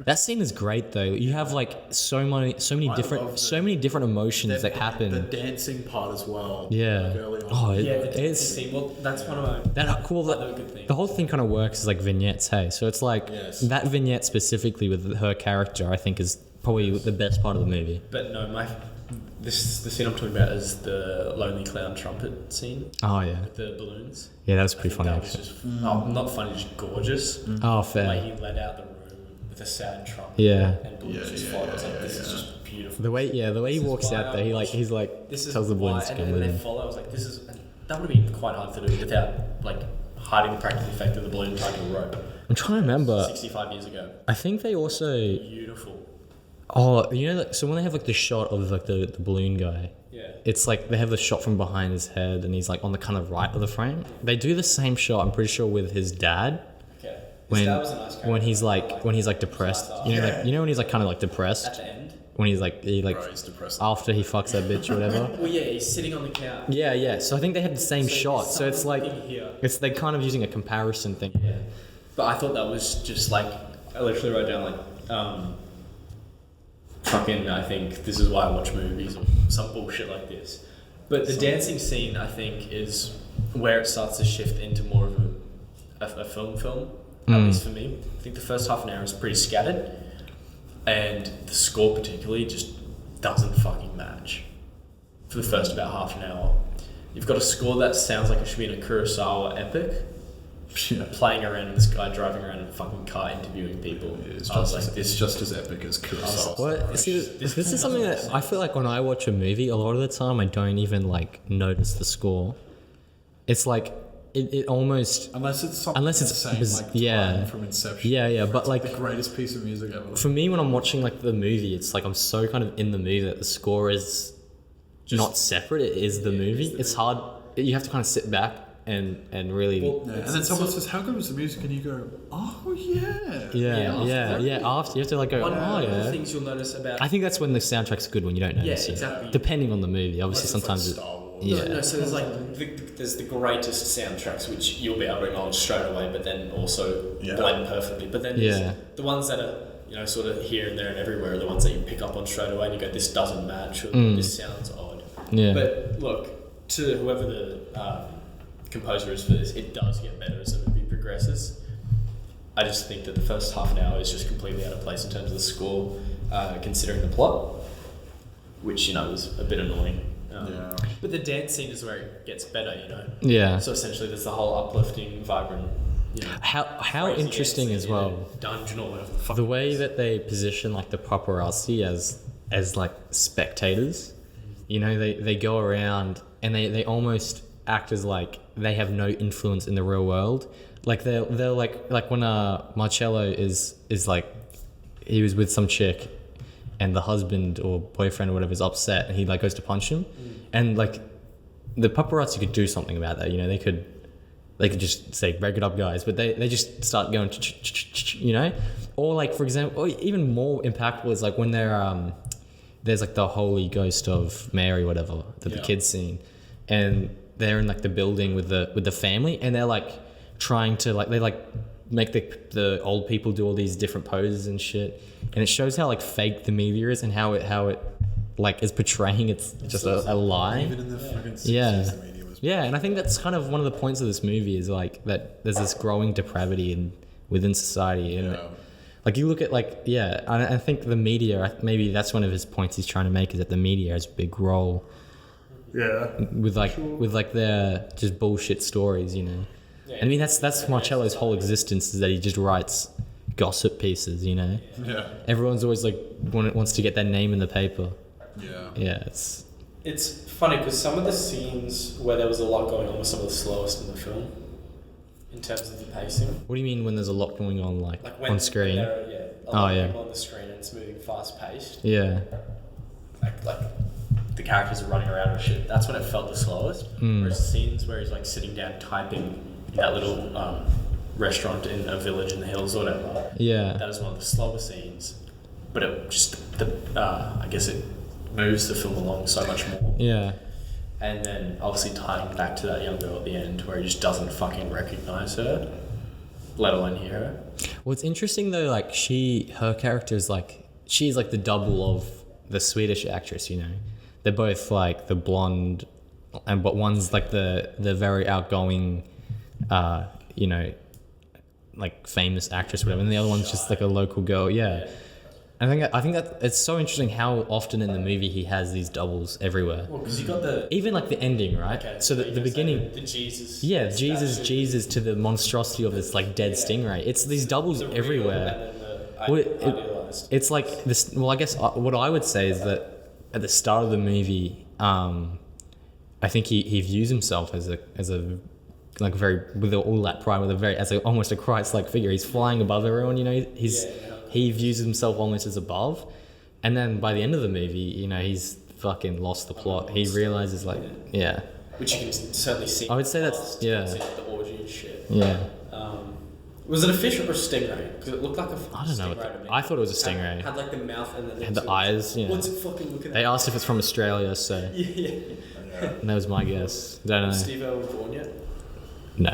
that scene is great though. You have like so many love different emotions that happen. The dancing part as well. Yeah. Like early on. Oh, yeah, it's the scene. Well, that's one of my that cool. other good things. The whole thing kind of works as like vignettes. Hey, so it's like Yes. that vignette specifically with her character. I think is probably the best part of the movie. But no, the scene I'm talking about is the Lonely Clown trumpet scene Oh yeah, with the balloons. yeah, that was I pretty think funny that was actually. just not funny, just gorgeous. Oh Like fair. he let out the room with a sad trumpet. Yeah. And balloons Yeah, just yeah, followed. I was yeah, like, this yeah, is yeah. just beautiful. The way he This is walks why out there, I he's like This is tells the why, balloons to and come then with they him. follow. I was like, this is that would have been quite hard to do without like hiding the practical effect of the balloon tied to a rope. I'm trying to remember. 65 years ago. I think they also Beautiful. so when they have like the shot of like the balloon guy. Yeah. It's like they have the shot from behind his head and he's like on the kind of right of the frame. They do the same shot, I'm pretty sure, with his dad Okay. His when dad was a nice character. when he's like depressed. You know, like when he's like kind of like at depressed. the end. When he's like Bro, he's depressed. after he fucks that bitch or whatever. Well, yeah, he's sitting on the couch. Yeah. So I think they have the same shot. there's So it's like something here. it's they kind of using a comparison thing. Yeah. But I thought that was just like I literally wrote down like fucking I think this is why I watch movies or some bullshit like this. But the dancing scene I think is where it starts to shift into more of a film, at least for me. I think the first half an hour is pretty scattered and the score particularly just doesn't fucking match for the first about half an hour. You've got a score that sounds like it should be in a Kurosawa epic Yeah. playing around, and this guy driving around in a fucking car interviewing people. It's I was just, like, it's just as epic as Kurosawa. Well, see, This this is film something doesn't that I feel like when I watch a movie, a lot of the time I don't even like notice the score. It's like it almost Unless it's something Unless it's insane, biz- like yeah. Time from Inception. Yeah, but It's like the greatest piece of music ever. for me when I'm watching like the movie, it's like I'm so kind of in the movie that the score is not separate. It is the movie. It's hard. You have to kind of sit back and really. Yeah, and then someone says, "How good was the music?" And you go, "Oh yeah." After you have to like go, one oh of the yeah. things you'll notice about. I think that's when the soundtrack's good when you don't notice it. exactly. Depending on the movie, obviously sometimes. Star Wars. Yeah. No, so there's like there's the greatest soundtracks which you'll be able to acknowledge straight away, but then also blend perfectly. But then there's the ones that are sort of here and there and everywhere are the ones that you pick up on straight away and you go, this doesn't match or this sounds odd. Yeah. But look, to whoever the composer is for this, it does get better as the movie progresses. I just think that the first half an hour is just completely out of place in terms of the score, considering the plot, which was a bit annoying. But the dance scene is where it gets better, Yeah. So essentially, there's the whole uplifting, vibrant. How crazy interesting dance as well. scene in a dungeon or whatever the fuck. The it way is. that they position like the paparazzi as like spectators, they go around and they almost act as like they have no influence in the real world. Like they're like when Marcello is like he was with some chick and the husband or boyfriend or whatever is upset and he like goes to punch him and like the paparazzi could do something about that. They could just say, break it up, guys. But they just start going, Or like, for example, or even more impactful is like when there's like the Holy Ghost of Mary, whatever, the kids scene. And they're in like the building with the family and they're like trying to like, they like make the old people do all these different poses and shit. And it shows how like fake the media is and how it like is portraying it's just a lie. Even in the fucking 60s, Yeah. the media was. Yeah, and I think that's kind of one of the points of this movie is like that there's this growing depravity within society, and like you look at I think the media, maybe that's one of his points he's trying to make is that the media has a big role. Yeah. With their just bullshit stories, Yeah. I mean that's Marcello's whole existence is that he just writes gossip pieces, Yeah. Everyone's always like wants to get their name in the paper. Yeah. Yeah, It's funny because some of the scenes where there was a lot going on were some of the slowest in the film in terms of the pacing. What do you mean when there's a lot going on like when on screen? There are, a lot of people on the screen and it's moving fast paced. Yeah. Like the characters are running around and shit. That's when it felt the slowest. Whereas scenes where he's like sitting down typing in that little restaurant in a village in the hills or whatever. Yeah. That is one of the slower scenes. But it just I guess it moves the film along so much more. Yeah. And then obviously tying back to that young girl at the end where he just doesn't fucking recognise her, let alone hear her. Well, it's interesting though, like her character is like, she's like the double of the Swedish actress, They're both like the blonde, but one's like the very outgoing, like famous actress, whatever, and the other one's just like a local girl. Yeah. I think that it's so interesting how often in the movie he has these doubles everywhere. Well, because you got the... Even like the ending, right? Okay, so the beginning... The Jesus... Yeah, Jesus to the monstrosity of this like dead stingray. It's these doubles everywhere. Idealized. It's like this. Well, I guess what I would say is that at the start of the movie, I think he views himself as a like very with all that pride, with a very almost a Christ-like figure. He's flying above everyone. He views himself almost as above, and then by the end of the movie, he's fucking lost the plot. He realizes which you can certainly see. I would say that's the orgy and shit. Yeah. Was it a fish or a stingray? Because it looked like a I don't know. stingray to me. I thought it was a stingray. Had like the mouth and then Had the eyes. Yeah. What's it fucking looking at? They asked if it's from Australia, so Yeah. and that was my guess. Don't know. Was Steve-O born yet? No.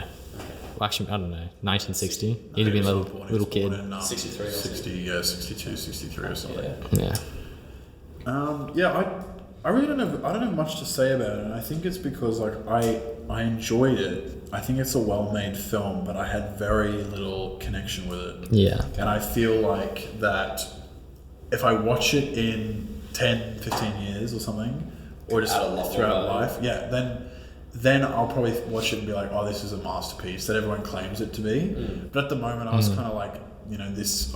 Well, actually, I don't know. 1960. He'd have been a little kid. 63 or 62, 63 or something. Yeah. I really don't have much to say about it. And I think it's because I enjoyed it. I think it's a well-made film, but I had very little connection with it. Yeah. And I feel like that if I watch it in 10, 15 years or something, or just Add a lot throughout more life, then then I'll probably watch it and be like, oh, this is a masterpiece that everyone claims it to be. But at the moment, I was kind of like,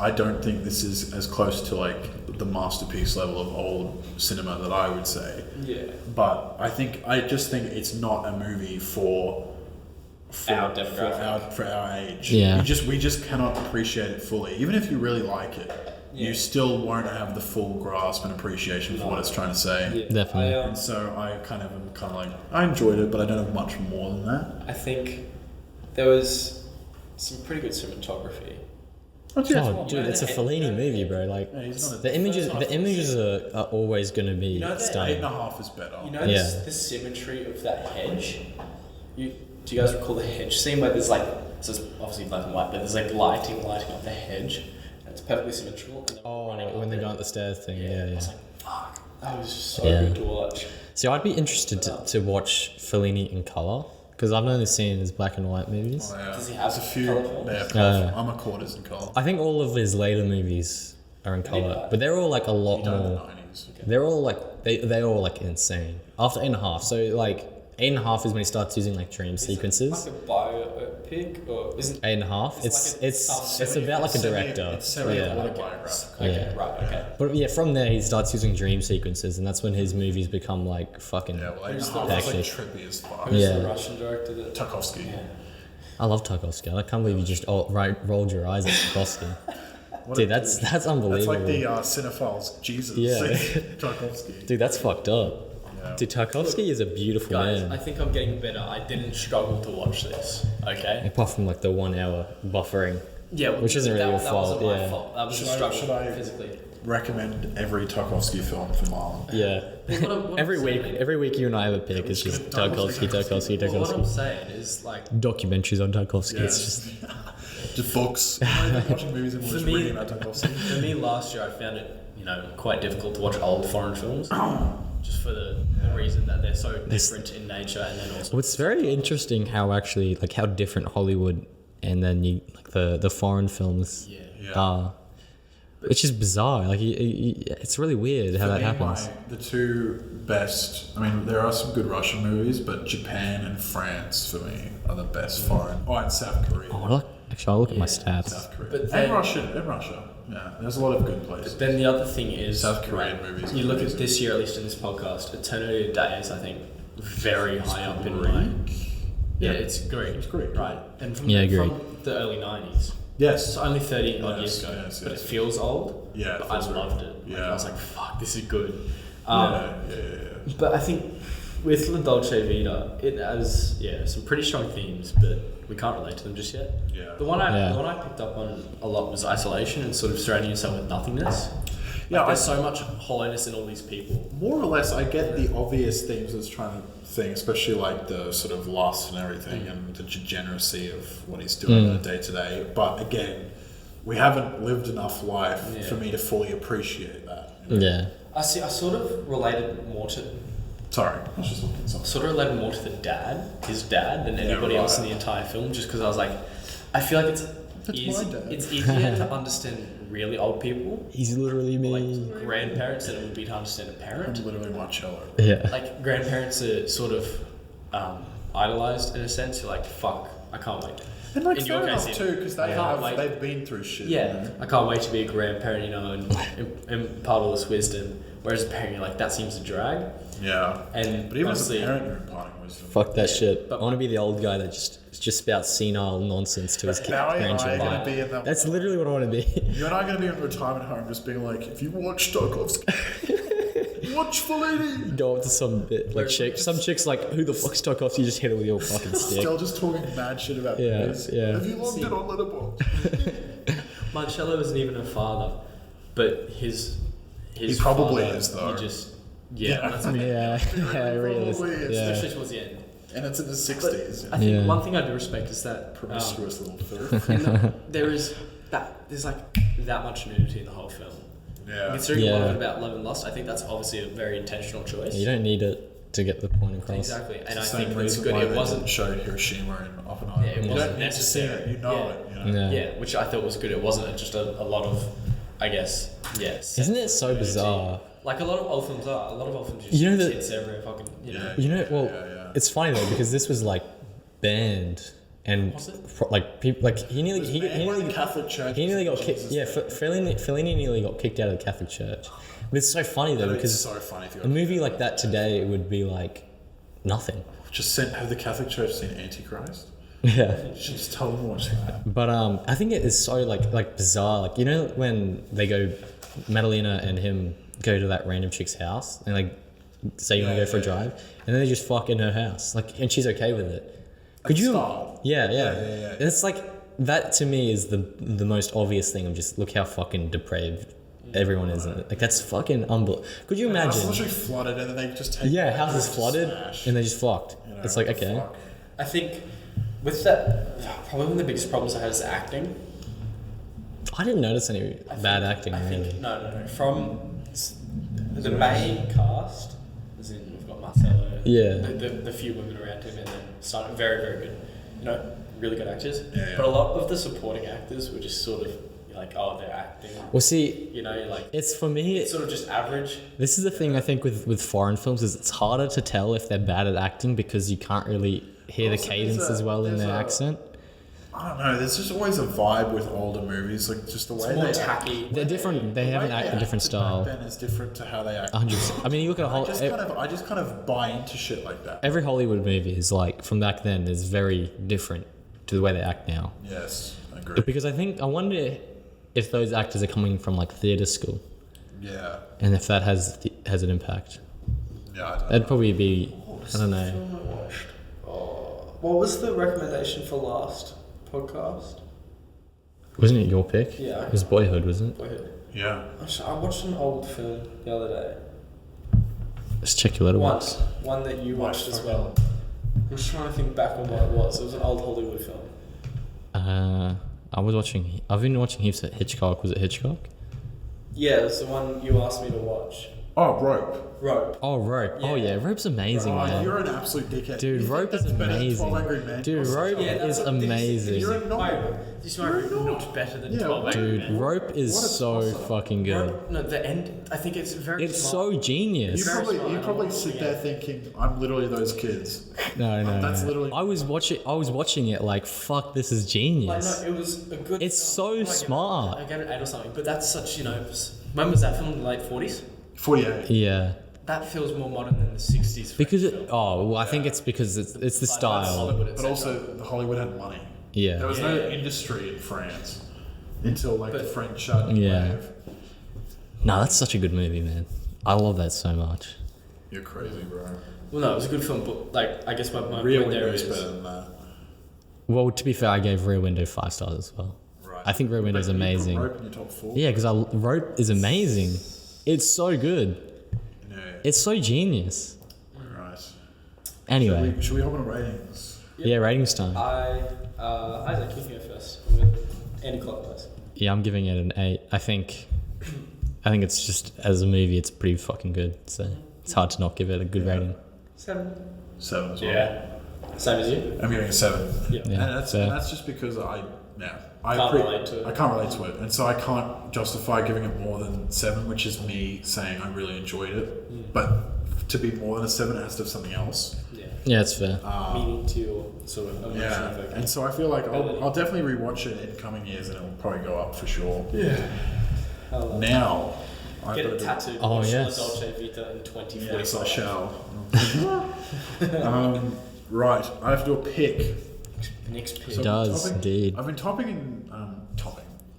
I don't think this is as close to like the masterpiece level of old cinema that I would say. Yeah. But I just think it's not a movie for our demographic, for our age. Yeah. We just cannot appreciate it fully. Even if you really like it, you still won't have the full grasp and appreciation for what it's trying to say. Yeah. Definitely. And so I kind of like, I enjoyed it, but I don't have much more than that. I think there was some pretty good cinematography. Oh, dude, it's a Fellini movie, bro. Like, the images are always going to be stunning. 8.5 is better. You know the symmetry of that hedge? Do you guys recall the hedge scene where there's like, so it's obviously black and white, but there's like lighting up the hedge, and it's perfectly symmetrical. And When they go up the stairs thing, I was like, fuck, that was just so good to watch. So I'd be interested to watch Fellini in color, because I've only seen his black and white movies. Oh, yeah. Does he have There's a few? colour I'm a quarters in colour. I think all of his later movies are in color, but they're all like a lot He done in the more. 90s. They're all like they're all like insane. After 8.5, so like 8.5 is when he starts using like dream sequences. Like a biopic or isn't 8.5. It's about like a director. It's semi-autobiographical. Okay, right, okay. But yeah, from there he starts using dream sequences, and that's when his movies become like fucking. Yeah, well, Who's 8.5 the- is like hectic. trippy as fuck. Who's Yeah. the Russian director that... Tarkovsky. Yeah. I love Tarkovsky. I can't believe you just rolled your eyes at Tarkovsky. Dude, that's unbelievable. That's like the cinephiles Jesus. Yeah. Tarkovsky. Dude, that's fucked up. Yeah. Dude, Tarkovsky is a beautiful Guys, man. I think I'm getting better. I didn't struggle to watch this, okay? Apart from like the 1 hour buffering. Yeah, Which isn't really your that fault, wasn't my yeah. fault. That was a Should struggle I physically. recommend every Tarkovsky film for Marlon? Yeah. What every I'm week you and I have a pick. It's just Tarkovsky. What I'm saying is like... Documentaries on Tarkovsky. Yeah. It's just Just books. Watching movies and just me- reading about Tarkovsky. For me, last year I found it, quite difficult to watch old foreign films, just for the reason that they're so different in nature, and then also. Well, it's very interesting how actually like how different Hollywood and then you like the foreign films Yeah. are, which is bizarre. Like it's really weird how that happens. The two best. I mean, there are some good Russian movies, but Japan and France for me are the best foreign. Oh, and South Korea. I'll look at my stats. South Korea. But then- and Russia. Yeah, there's a lot of good places. Then the other thing is South Korean movies. You look at this year, at least in this podcast, Eternity of Days, I think, very high up in my. Yeah, it's Greek. It's Greek. Right. And from, Yeah, Greek. from the early 90s. Yes. It's only 30 odd years Yes, ago, yes, but yes. it feels old. Yeah, it But I feels very loved old. it. Like, Yeah. I was like, fuck, this is good. Yeah. But I think with La Dolce Vita, it has some pretty strong themes, but we can't relate to them just yet. Yeah. The one I picked up on a lot was isolation and sort of surrounding yourself with nothingness. Yeah, There's so much hollowness in all these people. More or less, I get the obvious themes it's trying to think, especially like the sort of lust and everything and the degeneracy of what he's doing on a day to day. But again, we haven't lived enough life for me to fully appreciate that. Yeah. I sort of related more to Sorry, I was just looking at something. sort of related more to his dad, than anybody right. else in the entire film, just because I was like, I feel like my dad. it's easier to understand really old people, He's literally me. like grandparents, than it would be to understand a parent. I'm literally Marcello. Yeah. Like grandparents are sort of idolized in a sense. You're like, fuck, I can't wait. And like In fair your enough case, too, because they've been through shit. Yeah, I can't wait to be a grandparent, and impart all this wisdom. Whereas a parent, you're like, that seems a drag. Yeah. And But even honestly, as a parent, you're imparting wisdom. Fuck that shit. but- I want to be the old guy that just spouts senile nonsense to his Now you and I are grandchildren. going to be in that. That's literally what I want to be. You and I are going to be in a retirement home, just being like, if you watch Tarkovsky, watch Fellini. Go up to some bit, like chick. Some chick's like, "Who the fuck's Tarkovsky?" You just hit it with your fucking stick. Still just talking mad shit about Yeah, movies. yeah. Have you logged it on Letterboxd? Marcello isn't even a father, but his He probably father, is, though. You just that's Yeah, yeah, really. Probably is. Yeah. especially towards the end. And it's in the But 60s. I think Yeah. one thing I do respect is that Promiscuous little filth. there's like that much nudity in the whole film. Yeah. Considering a lot of Yeah. it about love and lust, I think that's obviously a very intentional choice. You don't need it to get the point across. Exactly, and I It's the think same that's reason good. why It they wasn't. didn't show Hiroshima and Oppenheimer. Yeah, it you wasn't don't need to see necessary. it. You know Yeah. it. You know? Yeah. Yeah, which I thought was good. It wasn't just a lot of, I guess, Isn't it so bizarre? Like a lot of old films are. A lot of old films just You know that- tits everywhere, fucking, Yeah. You know, well, Yeah. It's funny though because this was like banned and like people like he nearly the Catholic Church. he nearly got kicked. Jesus Yeah, name. Fellini nearly got kicked out of the Catholic Church. But it's so funny though It's because so funny if you a movie like that today would be like nothing. have the Catholic Church seen Antichrist? Yeah. Just tell them to watch that. But I think it is so like bizarre. Like you know when they go, Madalena and him go to that random chick's house and like say you want to go for a drive, and then they just fuck in her house, like, and she's okay with it. Could you? Style. Yeah. Yeah. It's like that to me is the most obvious thing of just look how fucking depraved everyone is. Like that's fucking unbelievable. Could you The house is imagine? literally flooded, and then they just take. Yeah, house is just flooded smash. and they just fucked. You know, It's like what the okay. fuck? I think with that, probably one of the biggest problems I had is acting. I didn't notice any bad acting really. No. From the main cast, as in we've got Marcelo, Yeah. the few women around him, and then started very, very good. You know, really good actors. Yeah. But a lot of the supporting actors were just sort of like, oh, they're acting. Well, see, You know, like it's for me. it's sort of just average. This is the thing I think with foreign films is it's harder to tell if they're bad at acting because you can't really hear the Also, cadence as well in there's their a- accent. I don't know. There's just always a vibe with older movies, like just the way It's more they tacky. They're different. They have a different style. Back then is different to how they act. 100%. I mean, you look at a whole. I just kind of buy into shit like that. Every Hollywood movie is like from back then is very different to the way they act now. Yes, I agree. Because I wonder if those actors are coming from like theatre school Yeah, and if that has an impact. yeah. I don't That'd know. probably be. I don't know. Film I watched. Oh, what was the recommendation for last podcast? Wasn't it your pick? Yeah. It was Boyhood, wasn't it? Boyhood. Yeah. I watched an old film the other day. Let's check your letterbox. One that you What watched as fucking- well. I'm just trying to think back on what it was. It was an old Hollywood film. I've been watching heaps of Hitchcock. Was it Hitchcock? Yeah, it was the one you asked me to watch. Oh, Rope. Rope. Oh, Rope. Oh, Yeah. yeah. Rope's amazing, Oh, man. you're an absolute dickhead. Dude, You think Rope is that's better than amazing. 12 Angry Men? Dude, Rope Yeah, that's is what this is. amazing. You're not. This might be not better than Yeah, 12 Angry Dude, Men. Rope is What a so toss-up. fucking good. Rope, no, the end. I think it's very. It's smart. so genius. Very smart, You and probably I'm sit watching there it. thinking, I'm literally those kids. No. That's literally- I was watching it like, fuck, this is Like, genius. no, it was a good. It's so film. smart. I gave it 8 or something, but that's such, when was that film? In the late 40s? 48. Yeah. That feels more modern than the 60s. Because French it, film. I think it's because it's the Like, that's style. Hollywood, But etc. also, Hollywood had money. Yeah. There was no Yeah. industry in France until the But- French Yeah. wave. No, that's such a good movie, man. I love that so much. You're crazy, bro. Well, no, it was a good film, but I guess my Rear point there Window is is. better than that. Well, to be fair, I gave Rear Window 5 stars as well. Right. I think Rear Window's But you put amazing. Rope in your top 4. Yeah, because Rope is amazing. It's so good. Yeah. It's so genius. Right. Anyway, Should we hop on ratings? yeah, ratings time. Isaac, you can go first. With anti-clockwise. Yeah, I'm giving it an 8. I think it's just as a movie, it's pretty fucking good. So it's hard to not give it a good rating. 7. 7 as well. Yeah. Same as you? I'm giving it a 7. Yeah. Yeah, and that's fair. just because I Can't relate to it. I can't relate to it, and so I can't justify giving it more than 7, which is me saying I really enjoyed it. But to be more than a 7, it has to have something else. Yeah. Yeah, it's fair. Meaning to your sort of emotional Yeah, effect. and so I feel like I'll definitely rewatch it in coming years, and it will probably go up for sure. Yeah. Now, I've Get got it to do- tattooed. Oh, Watch yes. La Dolce Vita in 2045. Yes, I shall. Right, I have to do a pick. Next pick. So Does, I've been indeed. I've been topping and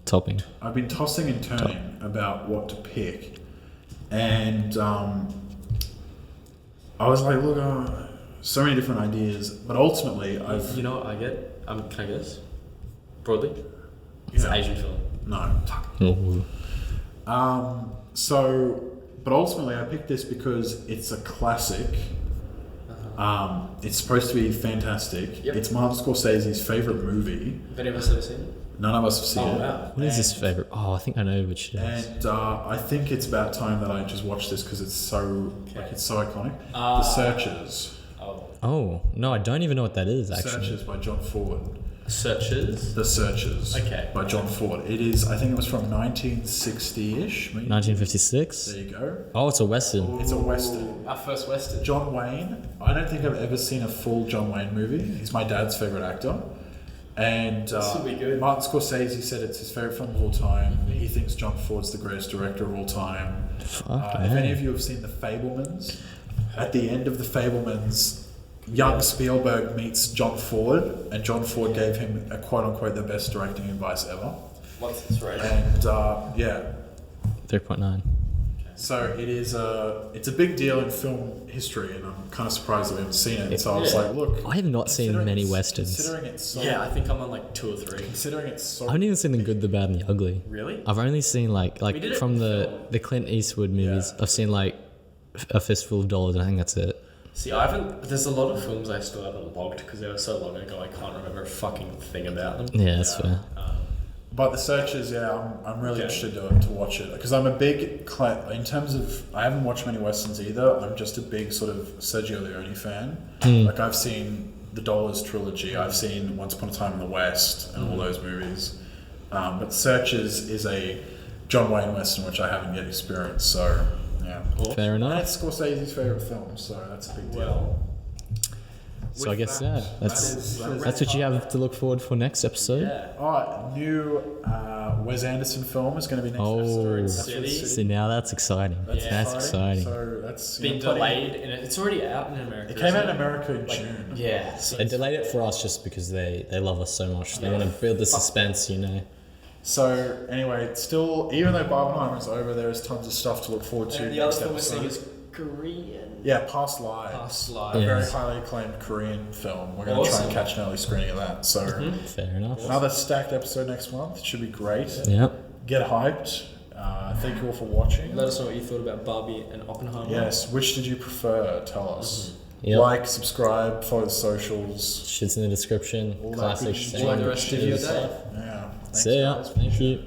Topping. I've been tossing and turning about what to pick, and I was like, look, so many different ideas, but ultimately I've You know what I get? Can I guess? Broadly? It's an Asian film. No, fuck. Ooh. But ultimately I picked this because it's a classic. It's supposed to be fantastic. Yep. It's Martin Scorsese's favorite movie. Have any of us ever seen it? None of us have seen Oh, it. wow. What is his favorite? Oh, I think I know which it is. And I think it's about time that I just watch this because it's so Okay. it's so iconic. The Searchers. Oh. Oh, no, I don't even know what that is, actually. Searchers by John Ford. Searches. The Searchers. Okay. By John Ford. It is. I think it was from 1960-ish. Maybe. 1956. There you go. Oh, it's a western. It's a western. Our first Western. John Wayne. I don't think I've ever seen a full John Wayne movie. He's my dad's favorite actor. And This will be good. Martin Scorsese said it's his favorite film of all time. He thinks John Ford's the greatest director of all time. Fuck, If any of you have seen The Fabelmans, at the end of The Fabelmans, young Spielberg meets John Ford, and John Ford gave him a quote-unquote the best directing advice ever. What's its rating? And yeah, 3.9. so it's a big deal in film history, and I'm kind of surprised that we haven't seen it. So I was Yeah. like, look, I have not seen considering many it's- westerns. Considering it's so, Yeah, I think I'm on like 2 or 3. considering it's so, I haven't even seen The Good, the Bad, and the Ugly. Really? I've only seen We did it from in the film. Clint Eastwood movies. Yeah. I've seen like A Fistful of Dollars, and I think that's it. See, I haven't. There's a lot of films I still haven't logged because they were so long ago. I can't remember a fucking thing about them. Yeah, that's fair. But The Searchers, yeah, I'm really Okay. interested to watch it because I'm a big in terms of I haven't watched many westerns either. I'm just a big sort of Sergio Leone fan. Like I've seen the Dollars trilogy, I've seen Once Upon a Time in the West, and all those movies. But Searchers is a John Wayne western which I haven't yet experienced. So yeah, Fair and enough. it's Scorsese's favorite film, so that's a big deal. Well, So I With guess that, that's that is that's what you have to look forward for next episode. yeah. New Wes Anderson film is going to be next Oh. episode. That's That's City. See, now that's exciting. Yeah. That's exciting. So that's Been plenty- delayed, and it's already out in America. It came out in isn't America in Like, June. Yeah. So They delayed it for us just because they love us so much. They want to build the suspense, you know. So anyway, it's still even though Barbenheimer is over, there is tons of stuff to look forward to. And the other next film we're seeing episode. is Korean. Yeah, Past Lives. Past A Lives. Yeah. very highly acclaimed Korean film. We're going to try Awesome. and catch an early screening of that. So Fair enough. another stacked episode next month. It should be great. Yep. Get hyped. Thank you all for watching. Let us know what you thought about Barbie and Oppenheimer. Yes, which did you prefer? Tell us. Yep. Like, subscribe, follow the socials. Shit's in the description. All that Classic. good shit. Enjoy the rest of your day. Yeah. Thanks, See ya. guys. Thank you.